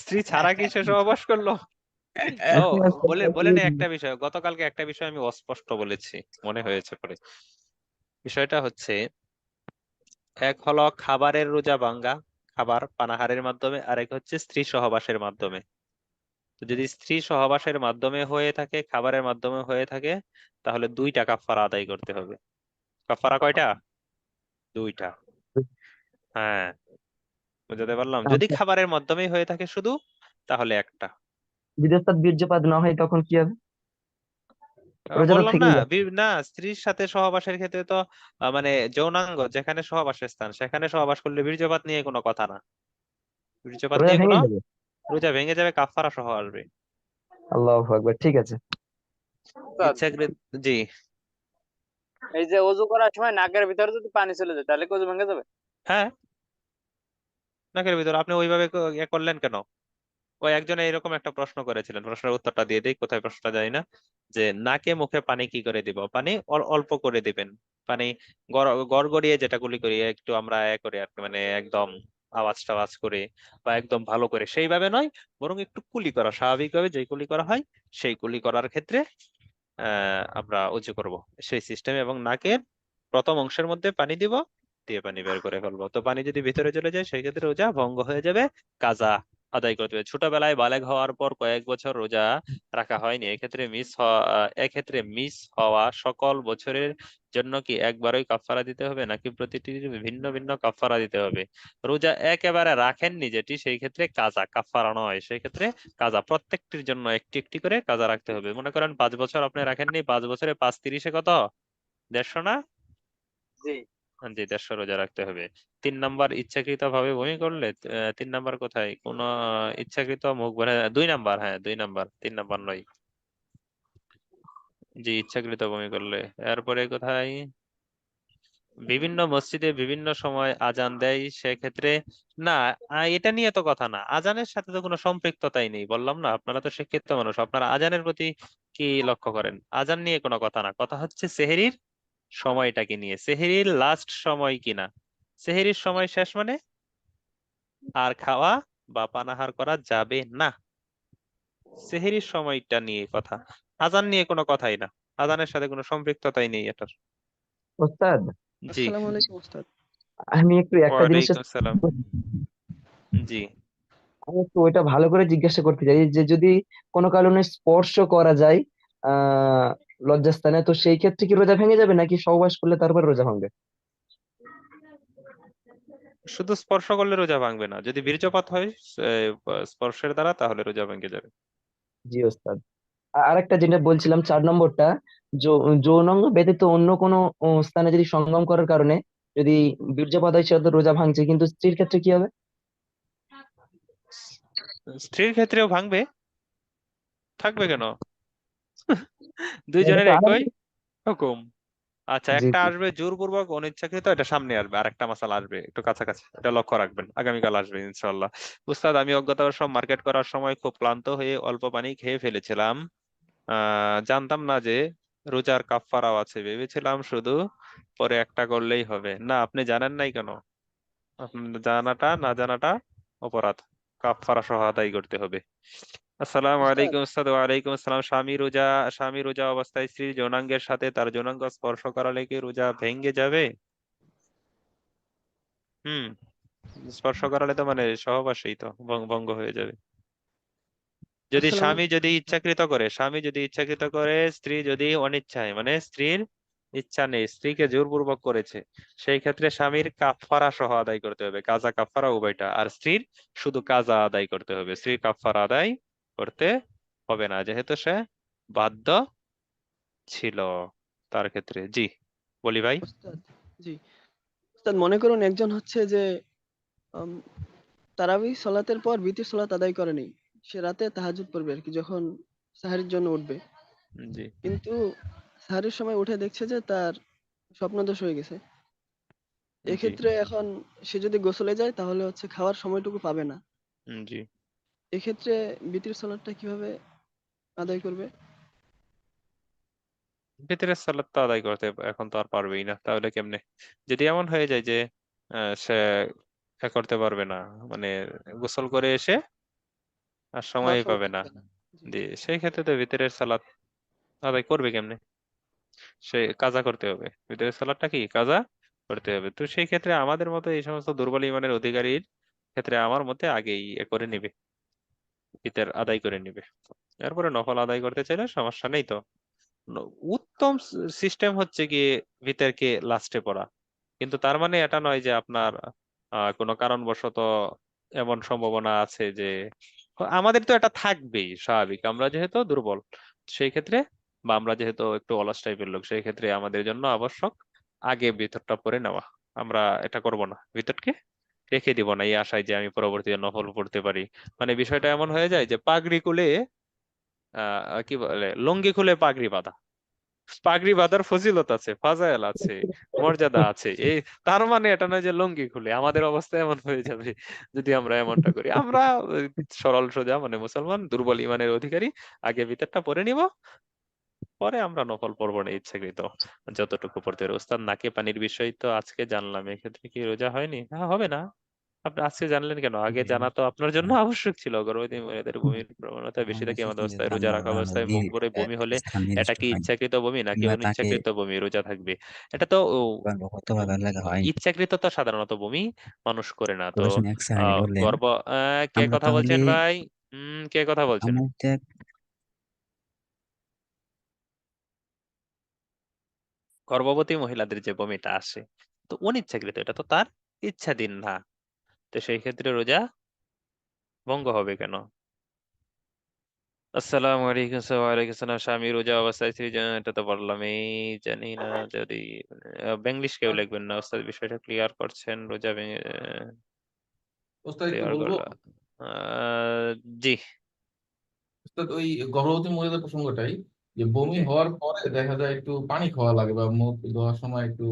স্ত্রী ছাড়া কি সে সহবাস করলো? ও, বলে একটা বিষয়, গতকালকে একটা বিষয় আমি অস্পষ্ট বলেছি, মনে হয়েছে পরে। বিষয়টা হচ্ছে, এক হলো খাবারের রোজা ভাঙ্গা, খাবার পানাহারের মাধ্যমে, আর এক হচ্ছে স্ত্রী সহবাসের মাধ্যমে। তো যদি স্ত্রী সহবাসের মাধ্যমে হয়ে থাকে, খাবারের মাধ্যমে হয়ে থাকে, তাহলে 2টা কাফারা আদায় করতে হবে। কাফারা কয়টা? 2টা। হ্যাঁ, বুঝাতে পারলাম? যদি আচ্ছা, খাবারের মাধ্যমেই হয়ে থাকে শুধু, তাহলে একটা। যদি ওস্তাদ বীর্যপাত না হয় তখন কি হবে? রোজা তো বললাম না, থেকেই যাবে। না, স্ত্রীর সাথে সহবাসের ক্ষেত্রে তো মানে যৌনাঙ্গ যেখানে সহবাসের স্থান সেখানে সহবাস করলে বীর্যপাত নিয়ে কোনো কথা না। বীর্যপাত রোজা নিয়ে কোনো, ভেঙে যাবে। রোজা ভেঙে যাবে, কাফারা সহ আসবে। আল্লাহু আকবার, ঠিক আছে। উস্তাদ, ইচ্ছাকৃত। জি। এই যে অজু করার সময় নাকের ভিতরে যদি পানি চলে যায় তাহলে কি অজু ভেঙে যাবে? হ্যাঁ, নাকের ভিতর আপনি ওইভাবে ইয়ে করলেন কেন? ওই একজনে এরকম একটা প্রশ্ন করেছিলেন, প্রশ্নের উত্তরটা দিয়ে দিই, কোথায় প্রশ্নটা জানি না। যে নাকে মুখে পানি কি করে দিব? পানি অল্প করে দিবেন। পানি গড়গড়িয়ে, যেটা গুলি করি একটু আমরা করে আর কি, মানে একদম আওয়াজ টাওয়াজ করে বা একদম ভালো করে সেইভাবে নয়, বরং একটু কুলি করা, স্বাভাবিকভাবে যে কুলি করা হয় সেই কুলি করার ক্ষেত্রে আমরা উঁচু করব সেই সিস্টেমে, এবং নাকের প্রথম অংশের মধ্যে পানি দিব, দিয়ে পানি বের করে ফেলবো। তো পানি যদি ভিতরে চলে যায় সেই ক্ষেত্রে রোজা ভঙ্গ হয়ে যাবে, কাজা আদায় করতে হবে। ছোটবেলায় বালেগ হওয়ার পর কয়েক বছর রোজা রাখা হয়নি, এক্ষেত্রে মিস হওয়া সকল বছরের জন্য কি একবারই কাফারা দিতে হবে, নাকি প্রতিটি ভিন্ন ভিন্ন কাফারা দিতে হবে? রোজা একেবারে রাখেননি যেটি, সেই ক্ষেত্রে কাজা, কাফারা নয়, সেই ক্ষেত্রে কাজা। প্রত্যেকটির জন্য একটি একটি করে কাজা রাখতে হবে। মনে করেন 5 বছর আপনি রাখেননি, 5 বছরে 5 × 30 কত? 150 না? জি। জি, 150 রোজা রাখতে হবে। 3 নাম্বার, ইচ্ছাকৃত ভাবে বমি করলে, 3 নাম্বার কোথায়? কোন ইচ্ছাকৃত মুখ ভরে, 2 নাম্বার, হ্যাঁ 2 নাম্বার, 3 নাম্বার নয়। জি, ইচ্ছাকৃত বমি করলে। এরপরে কোথায়? বিভিন্ন মসজিদে বিভিন্ন সময় আজান দেয়, সেক্ষেত্রে না, এটা নিয়ে তো কথা না, আজানের সাথে তো কোনো সম্পৃক্ততাই নেই। বললাম না, আপনারা তো শিক্ষিত মানুষ, আপনারা আজানের প্রতি কি লক্ষ্য করেন? আজান নিয়ে কোনো কথা না, কথা হচ্ছে সেহরির সময়টাকে নিয়ে, সেহরির লাস্ট সময় কিনা। সেহরির সময় শেষ মানে আর খাওয়া বা পানাহার করা যাবে না, সেহরির সময়টা নিয়ে কথা। আজান নিয়ে কোনো কথাই না, আজানের সাথে কোনো সম্পৃক্ততাই নেই এটার। ওস্তাদ, জি। আসসালামু আলাইকুম ওস্তাদ। আমি একটু একটা জিনিসের, ওয়ালাইকুম আসসালাম। জি। আমি একটু ওইটা ভালো করে জিজ্ঞাসা করতে চাই যে যদি কোনো কারণে স্পর্শ করা যায় লজ্জাস্থানে, তো সেই ক্ষেত্রে কি রোজা ভেঙে যাবে নাকি সহবাস করলে তারপর রোজা ভাঙবে? শুধু স্পর্শ করলে রোজা ভাঙবে না, যদি বীর্যপাত হয় স্পর্শের দ্বারা, তাহলে রোজা ভেঙে যাবে। জি ওস্তাদ। আরেকটা যেটা বলছিলাম, 4 নম্বরটা, যৌনাঙ্গ ব্যতীত অন্য কোনো স্থানে যদি সঙ্গম করার কারণে যদি বীর্যপাত হয়, সেটা তো রোজা ভাঙছে, কিন্তু স্ত্রীর ক্ষেত্রে কি হবে? স্ত্রীর ক্ষেত্রেও ভাঙবে, থাকবে কেন? এটা দুইজনের তো একই আলাদা। হুকুম। আচ্ছা, জি একটা জি। আসবে জোরপূর্বক অনিচ্ছাকৃত, এটা সামনে আসবে, আর একটা মাসালা আসবে একটু কাছাকাছি, এটা লক্ষ্য রাখবেন, আগামীকাল আসবে ইনশাল্লাহ। উস্তাদ, আমি অজ্ঞতাবশত মার্কেট করার সময় খুব ক্লান্ত হয়ে অল্প পানি খেয়ে ফেলেছিলাম। জানতাম না যে রোজার কাফফারাও আছে, ভেবেছিলাম শুধু পরে একটা করলেই হবে। না, আপনি জানেন নাই কেন? আপনার জানাটা না জানাটা অপরাধ, কাফফারা সহ আদায় করতে হবে। আসসালামু ওস্তাদ, আলাইকুম উস্তাদ। ওয়ালাইকুম আসসালাম। স্বামী রোজা অবস্থায় স্ত্রীর যৌনাঙ্গের সাথে তার যৌনাঙ্গ স্পর্শ করালে কি রোজা ভেঙে যাবে? হুম, স্পর্শ করালে তো মানে সহবাসই তো ভঙ্গ হয়ে যাবে। যদি আসসালামু স্বামী যদি ইচ্ছাকৃত করে, স্ত্রী যদি অনিচ্ছায়, মানে স্ত্রীর ইচ্ছা নেই, স্ত্রীকে জোরপূর্বক করেছে, সেই ক্ষেত্রে স্বামীর কাফফারা সহ আদায় করতে হবে, কাজা কাফফারা উভয়টা। আর স্ত্রীর শুধু কাজা আদায় করতে হবে, স্ত্রীর কাফফারা আদায় করতে হবে না, যেহেতু সে বাধ্য ছিল তার ক্ষেত্রে। জি, বলি ভাই। ওস্তাদ, জি ওস্তাদ, মনে করুন একজন হচ্ছে যে আম, তারাবিহ সালাতের পর বিতির সালাত আদায় করেনি, সে রাতে তাহাজ্জুদ পড়বে আর কি, যখন সাহারির জন্য উঠবে, জি। কিন্তু সাহারির সময় উঠে দেখছে যে তার স্বপ্নদোষ হয়ে গেছে। জি। এক্ষেত্রে এখন সে যদি গোসলে যায় তাহলে হচ্ছে খাওয়ার সময়টুকু পাবে না। জি। এক্ষেত্রে বিতির সালাতটা কিভাবে আদায় করবে? ভিতরের সালাত তো আদায় করতে এখন তো আর পারবেই না, তাহলে কেমনে? যদি এমন হয়ে যায় যে সে করতে পারবে না, মানে গোসল করে এসে আর খাওয়ার সময়ই সময় পাবে না, থাকবে না। জি। সেই ক্ষেত্রে তো ভিতরের সালাত আদায় করবে কেমনে? সে কাজা করতে হবে, ভিতরের সালাদটা কি কাজা করতে হবে। তো সেই ক্ষেত্রে আমাদের মতো এই সমস্ত দুর্বল ইমানের অধিকারীর ক্ষেত্রে আমার মতে আগেই করে নিবে। ভিতর আদায় করে নিবে। এরপরে নফল আদায় করতে চাইলে সমস্যা নেই তো। উত্তম সিস্টেম হচ্ছে কি ভিতরকে লাস্টে পড়া, কিন্তু তার মানে এটা নয় যে আপনার কোনো কারণবশত এমন সম্ভাবনা আছে যে আমাদের তো এটা থাকবেই স্বাভাবিক, আমরা যেহেতু দুর্বল সেই ক্ষেত্রে, বা আমরা যেহেতু একটু অলস টাইপের লোক সেই ক্ষেত্রে আমাদের জন্য আবশ্যক আগে ভিতরটা পড়ে নেওয়া। আমরা এটা করব না, ভিতরকে রেখে দিব না এই আশায় যে আমি পরবর্তীতে নফল পড়তে পারি। মানে বিষয়টা এমন হয়ে যায় যে পাগড়ি খুলে কি বলে, লুঙ্গি খুলে পাগড়ি বাঁধা। পাগড়ি বাঁধার ফজিলত আছে, ফাজাইল আছে, মর্যাদা আছে, এই তার মানে এটা নয় যে লুঙ্গি খুলে আমাদের অবস্থা এমন হয়ে যাবে যদি আমরা এমনটা করি। আমরা সরল সোজা মানে মুসলমান, দুর্বল ইমানের অধিকারী, আগে ভিতরটা পড়ে নিব, পরে আমরা নফল পড়বো না ইচ্ছাকৃত যতটুকু পড়তে পারি। ওস্তাদ নাকে পানির বিষয় তো আজকে জানলাম, এক্ষেত্রে কি রোজা হয়নি? হ্যাঁ, হবে না। আপনি আজকে জানলেন কেন? আগে জানা তো আপনার জন্য আবশ্যক ছিল। গর্ভবতী মহিলাদের বমির প্রবণতা বেশি থাকে আমাদের অবস্থায়, রোজা রাখা অবস্থায় মুখ ভরে বমি হলে এটা কি ইচ্ছাকৃত বমি নাকি অনিচ্ছাকৃত বমি? রোজা থাকবে। এটা তো ইচ্ছাকৃত তো সাধারণত বমি মানুষ করে না তো। গর্ভ কে কথা বলছেন ভাই? কে কথা বলছেন? গর্ভবতী মহিলাদের যে বমিটা আসে তো অনিচ্ছাকৃত, এটা তো তার ইচ্ছাধীন না, তো সেই ক্ষেত্রে রোজা ভঙ্গ হবে কেন? আসসালামু আলাইকুম। ওয়ালাইকুম আসসালাম। স্বামী রোজা অবস্থায় স্ত্রী এটা তো বললাম, এই জানি না যদি বেঙ্গলিশ কেউ লিখবেন না ওস্তাদ, বিষয়টা ক্লিয়ার করছেন? রোজা ওস্তাদ একটু ক্লিয়ার বলবো? করলাম। জি। অর্থাৎ ওই গর্ভবতী মহিলাদের প্রসঙ্গটাই, যে বমি জি। হওয়ার পরে দেখা যায় একটু পানি খাওয়া লাগে, বা মুখ ধোয়ার সময় একটু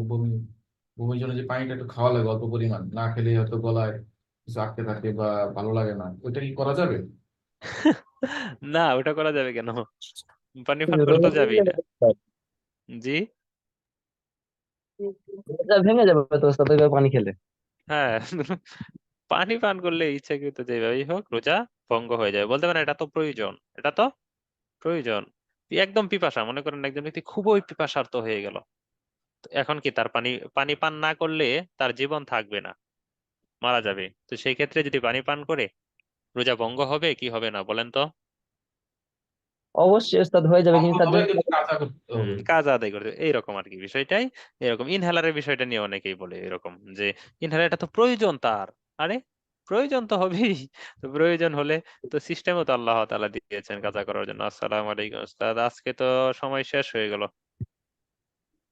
বমির জন্য যে পানিটা একটু খাওয়া লাগে অল্প পরিমাণ, না খেলে হয়তো গলায় কিছু আটকে থাকে বা ভালো লাগে না, ওইটা কি করা যাবে? না, ওটা করা যাবে কেন? পানি পান করে তো যাবেই না। জি। রোজা ভেঙে যাবে তো ওস্তাদ ওইভাবে পানি খেলে। হ্যাঁ, পানি পান করলে ইচ্ছাকৃত যেভাবেই হোক রোজা ভঙ্গ হয়ে যাবে। বলতে পারেন এটা তো প্রয়োজন, এটা তো প্রয়োজন। একদম পিপাসা, মনে করেন একজন ব্যক্তি খুবই পিপাসার্ত হয়ে গেল, তো এখন কি তার পানি পানি পান না করলে তার জীবন থাকবে না, মারা যাবে। তো সেই ক্ষেত্রে যদি পানি পান করে রোজা ভঙ্গ হবে কি হবে না বলেন তো? অবশ্যই ওস্তাদ হয়ে যাবে, অঙ্গ কিন্তু তার হবে জন্য কিন্তু কাঁচা করতে হবে। কাজ আদায় করতে এইরকম আর কি বিষয়টাই। এরকম ইনহেলারের বিষয়টা নিয়ে অনেকেই বলে এরকম যে ইনহেলারটা তো প্রয়োজন তার। আরে প্রয়োজন তো হবেই, তো প্রয়োজন হলে তো সিস্টেমও তো আল্লাহ তাআলা দিয়েছেন কাজা করার জন্য। আসসালামু আলাইকুম উস্তাদ, আজকে তো সময় শেষ হয়ে গেল।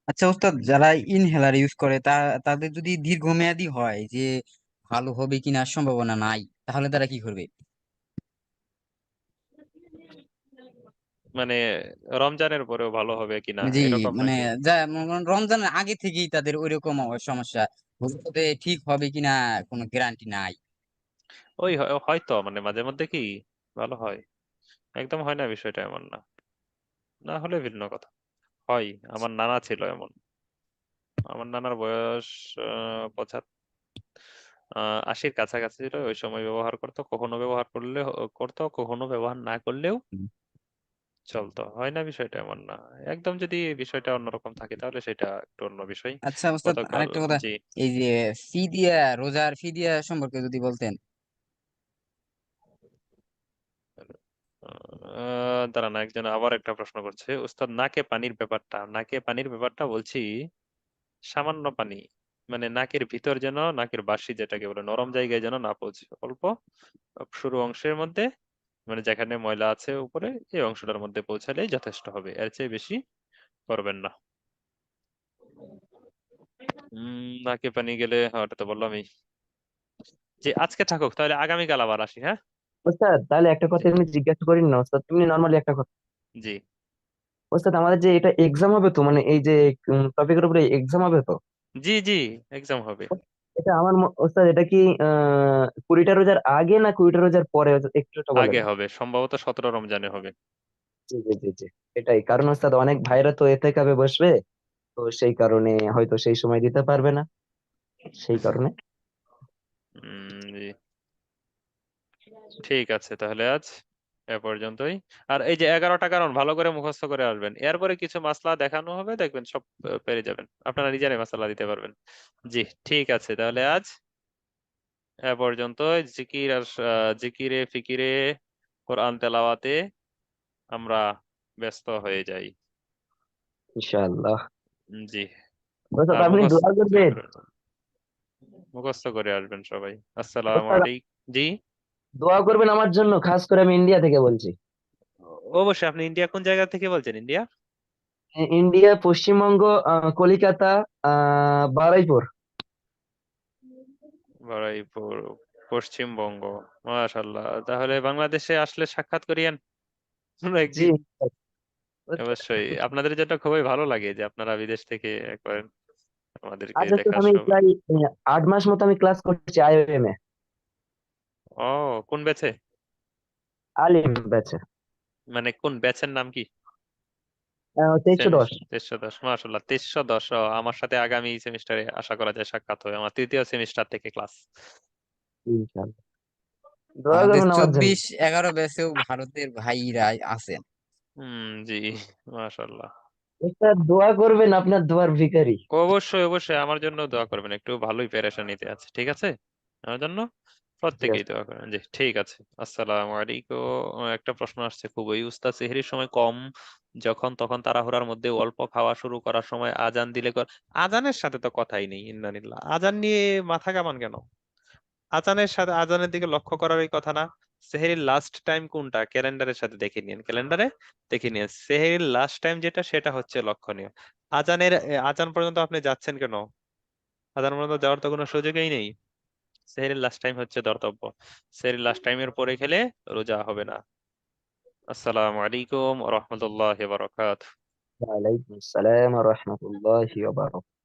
আচ্ছা ওস্তাদ, যারা ইনহেলার ইউজ করে তাদের যদি দীর্ঘমেয়াদী হয়, যে ভালো হবে কিনা সম্ভাবনা নাই, তাহলে তারা কি করবে? মানে রমজানের পরেও ভালো হবে কিনা জি, এরকম মানে নাকি? যা রমজানের আগে থেকেই তাদের ওইরকম সমস্যা, ভবিষ্যতে ঠিক হবে কিনা কোনো গ্যারান্টি নাই। ওই হয়তো মানে মাঝে মধ্যে কি ভালো হয়, একদম হয় না বিষয়টা এমন না, না হলে ভিন্ন কথা। হয়, আমার নানা ছিল এমন। আমার নানার বয়স 80-র কাছাকাছি ছিল, ওই সময় ব্যবহার করতো, কখনো ব্যবহার করলে করতো, কখনো ব্যবহার না করলেও চলতো। হয় না বিষয়টা এমন না। একদম যদি বিষয়টা অন্যরকম থাকে তাহলে সেটা একটু অন্য বিষয়। আচ্ছা ওস্তাদ, গতকাল আরেকটা কথা, জি। এই যে ফিদিয়া, রোজার ফিদিয়া সম্পর্কে যদি বলতেন। দাঁড়ান, একজন আবার একটা প্রশ্ন করছে উস্তাদ, নাকে পানির ব্যাপারটা বলছি, সামান্য পানি মানে নাকের ভিতর যেন, নাকের বাসি যেটাকে বলে নরম জায়গায় যেন না পৌঁছে, অল্প শুরু অংশের মধ্যে, মানে যেখানে ময়লা আছে উপরে এই অংশটার মধ্যে পৌঁছালেই যথেষ্ট হবে, এর চেয়ে বেশি করবেন না। নাকে পানি গেলে, হ্যাঁ ওটা তো বললামই। যে আজকে থাকুক, তাহলে আগামীকাল আবার আসি, হ্যাঁ। ওস্তাদ তাহলে একটা জি। কথা এমনি জিজ্ঞাসা করি না ওস্তাদ, তুমি নর্মালি একটা কথা। জি। ওস্তাদ আমাদের যে এটা এক্সাম হবে তো, মানে এই যে টপিকের উপরে এক্সাম হবে তো, জি জি, এক্সাম হবে। এটা আমার ওস্তাদ এটা কি 20টা রোজার আগে না 20টা রোজার পরে? একটু এটা বলেন আগে না। হবে, সম্ভবত 17 রমজানে হবে। জি জি জি জি। এটাই কারণ ওস্তাদ, অনেক ভাইরা তো এতে কাবে বসবে, তো সেই কারণে হয়তো সেই সময় দিতে পারবে না, সেই কারণে। জি, ঠিক আছে তাহলে আজ এ পর্যন্তই। আর এই যে 11টা কারণ ভালো করে মুখস্থ করে আসবেন, এরপরে কিছু মাসলা দেখানো হবে, দেখবেন সব পেরে যাবেন, আপনারা নিজেরাই মাসলা দিতে পারবেন। জি, ঠিক আছে তাহলে আজ এ পর্যন্ত। জিকির আর জিকিরে ফিকিরে কোরআন তেলাওয়াতে আমরা ব্যস্ত হয়ে যাই। ইনশাআল্লাহ। জি। ওস্তাদ আর আপনি দোয়া করবেন। মুখস্থ করে আসবেন সবাই। আসসালামু ওস্তাদ আলাইকুম। জি, দোয়া করবেন আমার জন্য, খাস করে আমি ইন্ডিয়া থেকে বলছি। অবশ্যই। আপনি ইন্ডিয়া কোন জায়গা থেকে বলছেন? India India Paschimbanga, Kolkata, Baruipur. বারুইপুর, পশ্চিমবঙ্গ। মাশাআল্লাহ, তাহলে বাংলাদেশে আসলে সাক্ষাৎ করিয়েন কোনো জি। একদিন। অবশ্যই, আপনাদের যেটা খুবই ভালো লাগে যে আপনারা বিদেশ থেকে একবার আমাদেরকে আজ ওস্তাদ দেখার আমি সৌভাগ্য। প্রায় 8 মাস মতো আমি ক্লাস করছি IOM এ। ও, কোন ব্যাচে? আলিম ব্যাচে। মানে কোন ব্যাচের নাম কি? 2310। 2310। মাশাআল্লাহ, 2310। আমার সাথে আগামী সেমিস্টারে আশা করা যায় সাক্ষাৎ হবে, আমার 3য় সেমিস্টার থেকে ক্লাস। ইনশাআল্লাহ দোয়া আমাদের করবেন আমার জন্য। 24-11 ব্যাচেও ভারতের ভাইরা আছেন। জি, মাশাআল্লাহ। ওস্তাদ দোয়া করবেন, আপনার দোয়ার ভিখারি। অবশ্যই অবশ্যই, আমার জন্য দোয়া করবেন। একটু ভালোই পেরেশানিতে আছে, ঠিক আছে? আমার জন্য ঠিক প্রত্যেকেই আছে। দোয়া করেন। জি, ঠিক আছে। আসসালামু আলাইকুম। একটা প্রশ্ন আসছে খুবই, উস্তাদ সেহরির সময় কম যখন তখন তাড়াহুড়ার মধ্যে অল্প খাওয়া শুরু করার সময় আজান দিলে আজানের সাথে তো কথাই নেই। ইন্নালিল্লাহ, আজান নিয়ে মাথা কামান কেন? আজানের সাথে, আজানের দিকে লক্ষ্য করারই কথা না। সেহরির লাস্ট টাইম কোনটা ক্যালেন্ডারের সাথে দেখে নিন, ক্যালেন্ডারে দেখে নিন সেহরির লাস্ট টাইম যেটা, সেটা হচ্ছে লক্ষণীয়। আজান পর্যন্ত আপনি যাচ্ছেন কেন? আজান পর্যন্ত যাওয়ার তো কোনো সুযোগই নেই। সেহরির লাস্ট টাইম হচ্ছে ধর্তব্য। সেহরির লাস্ট টাইমের পরে খেলে রোজা হবে না। আসসালামু আলাইকুম ওয়া রাহমাতুল্লাহি ওয়া বারাকাতুহু। ওয়ালাইকুম আসসালাম ওয়া রাহমাতুল্লাহি ওয়া বারাকাতুহু।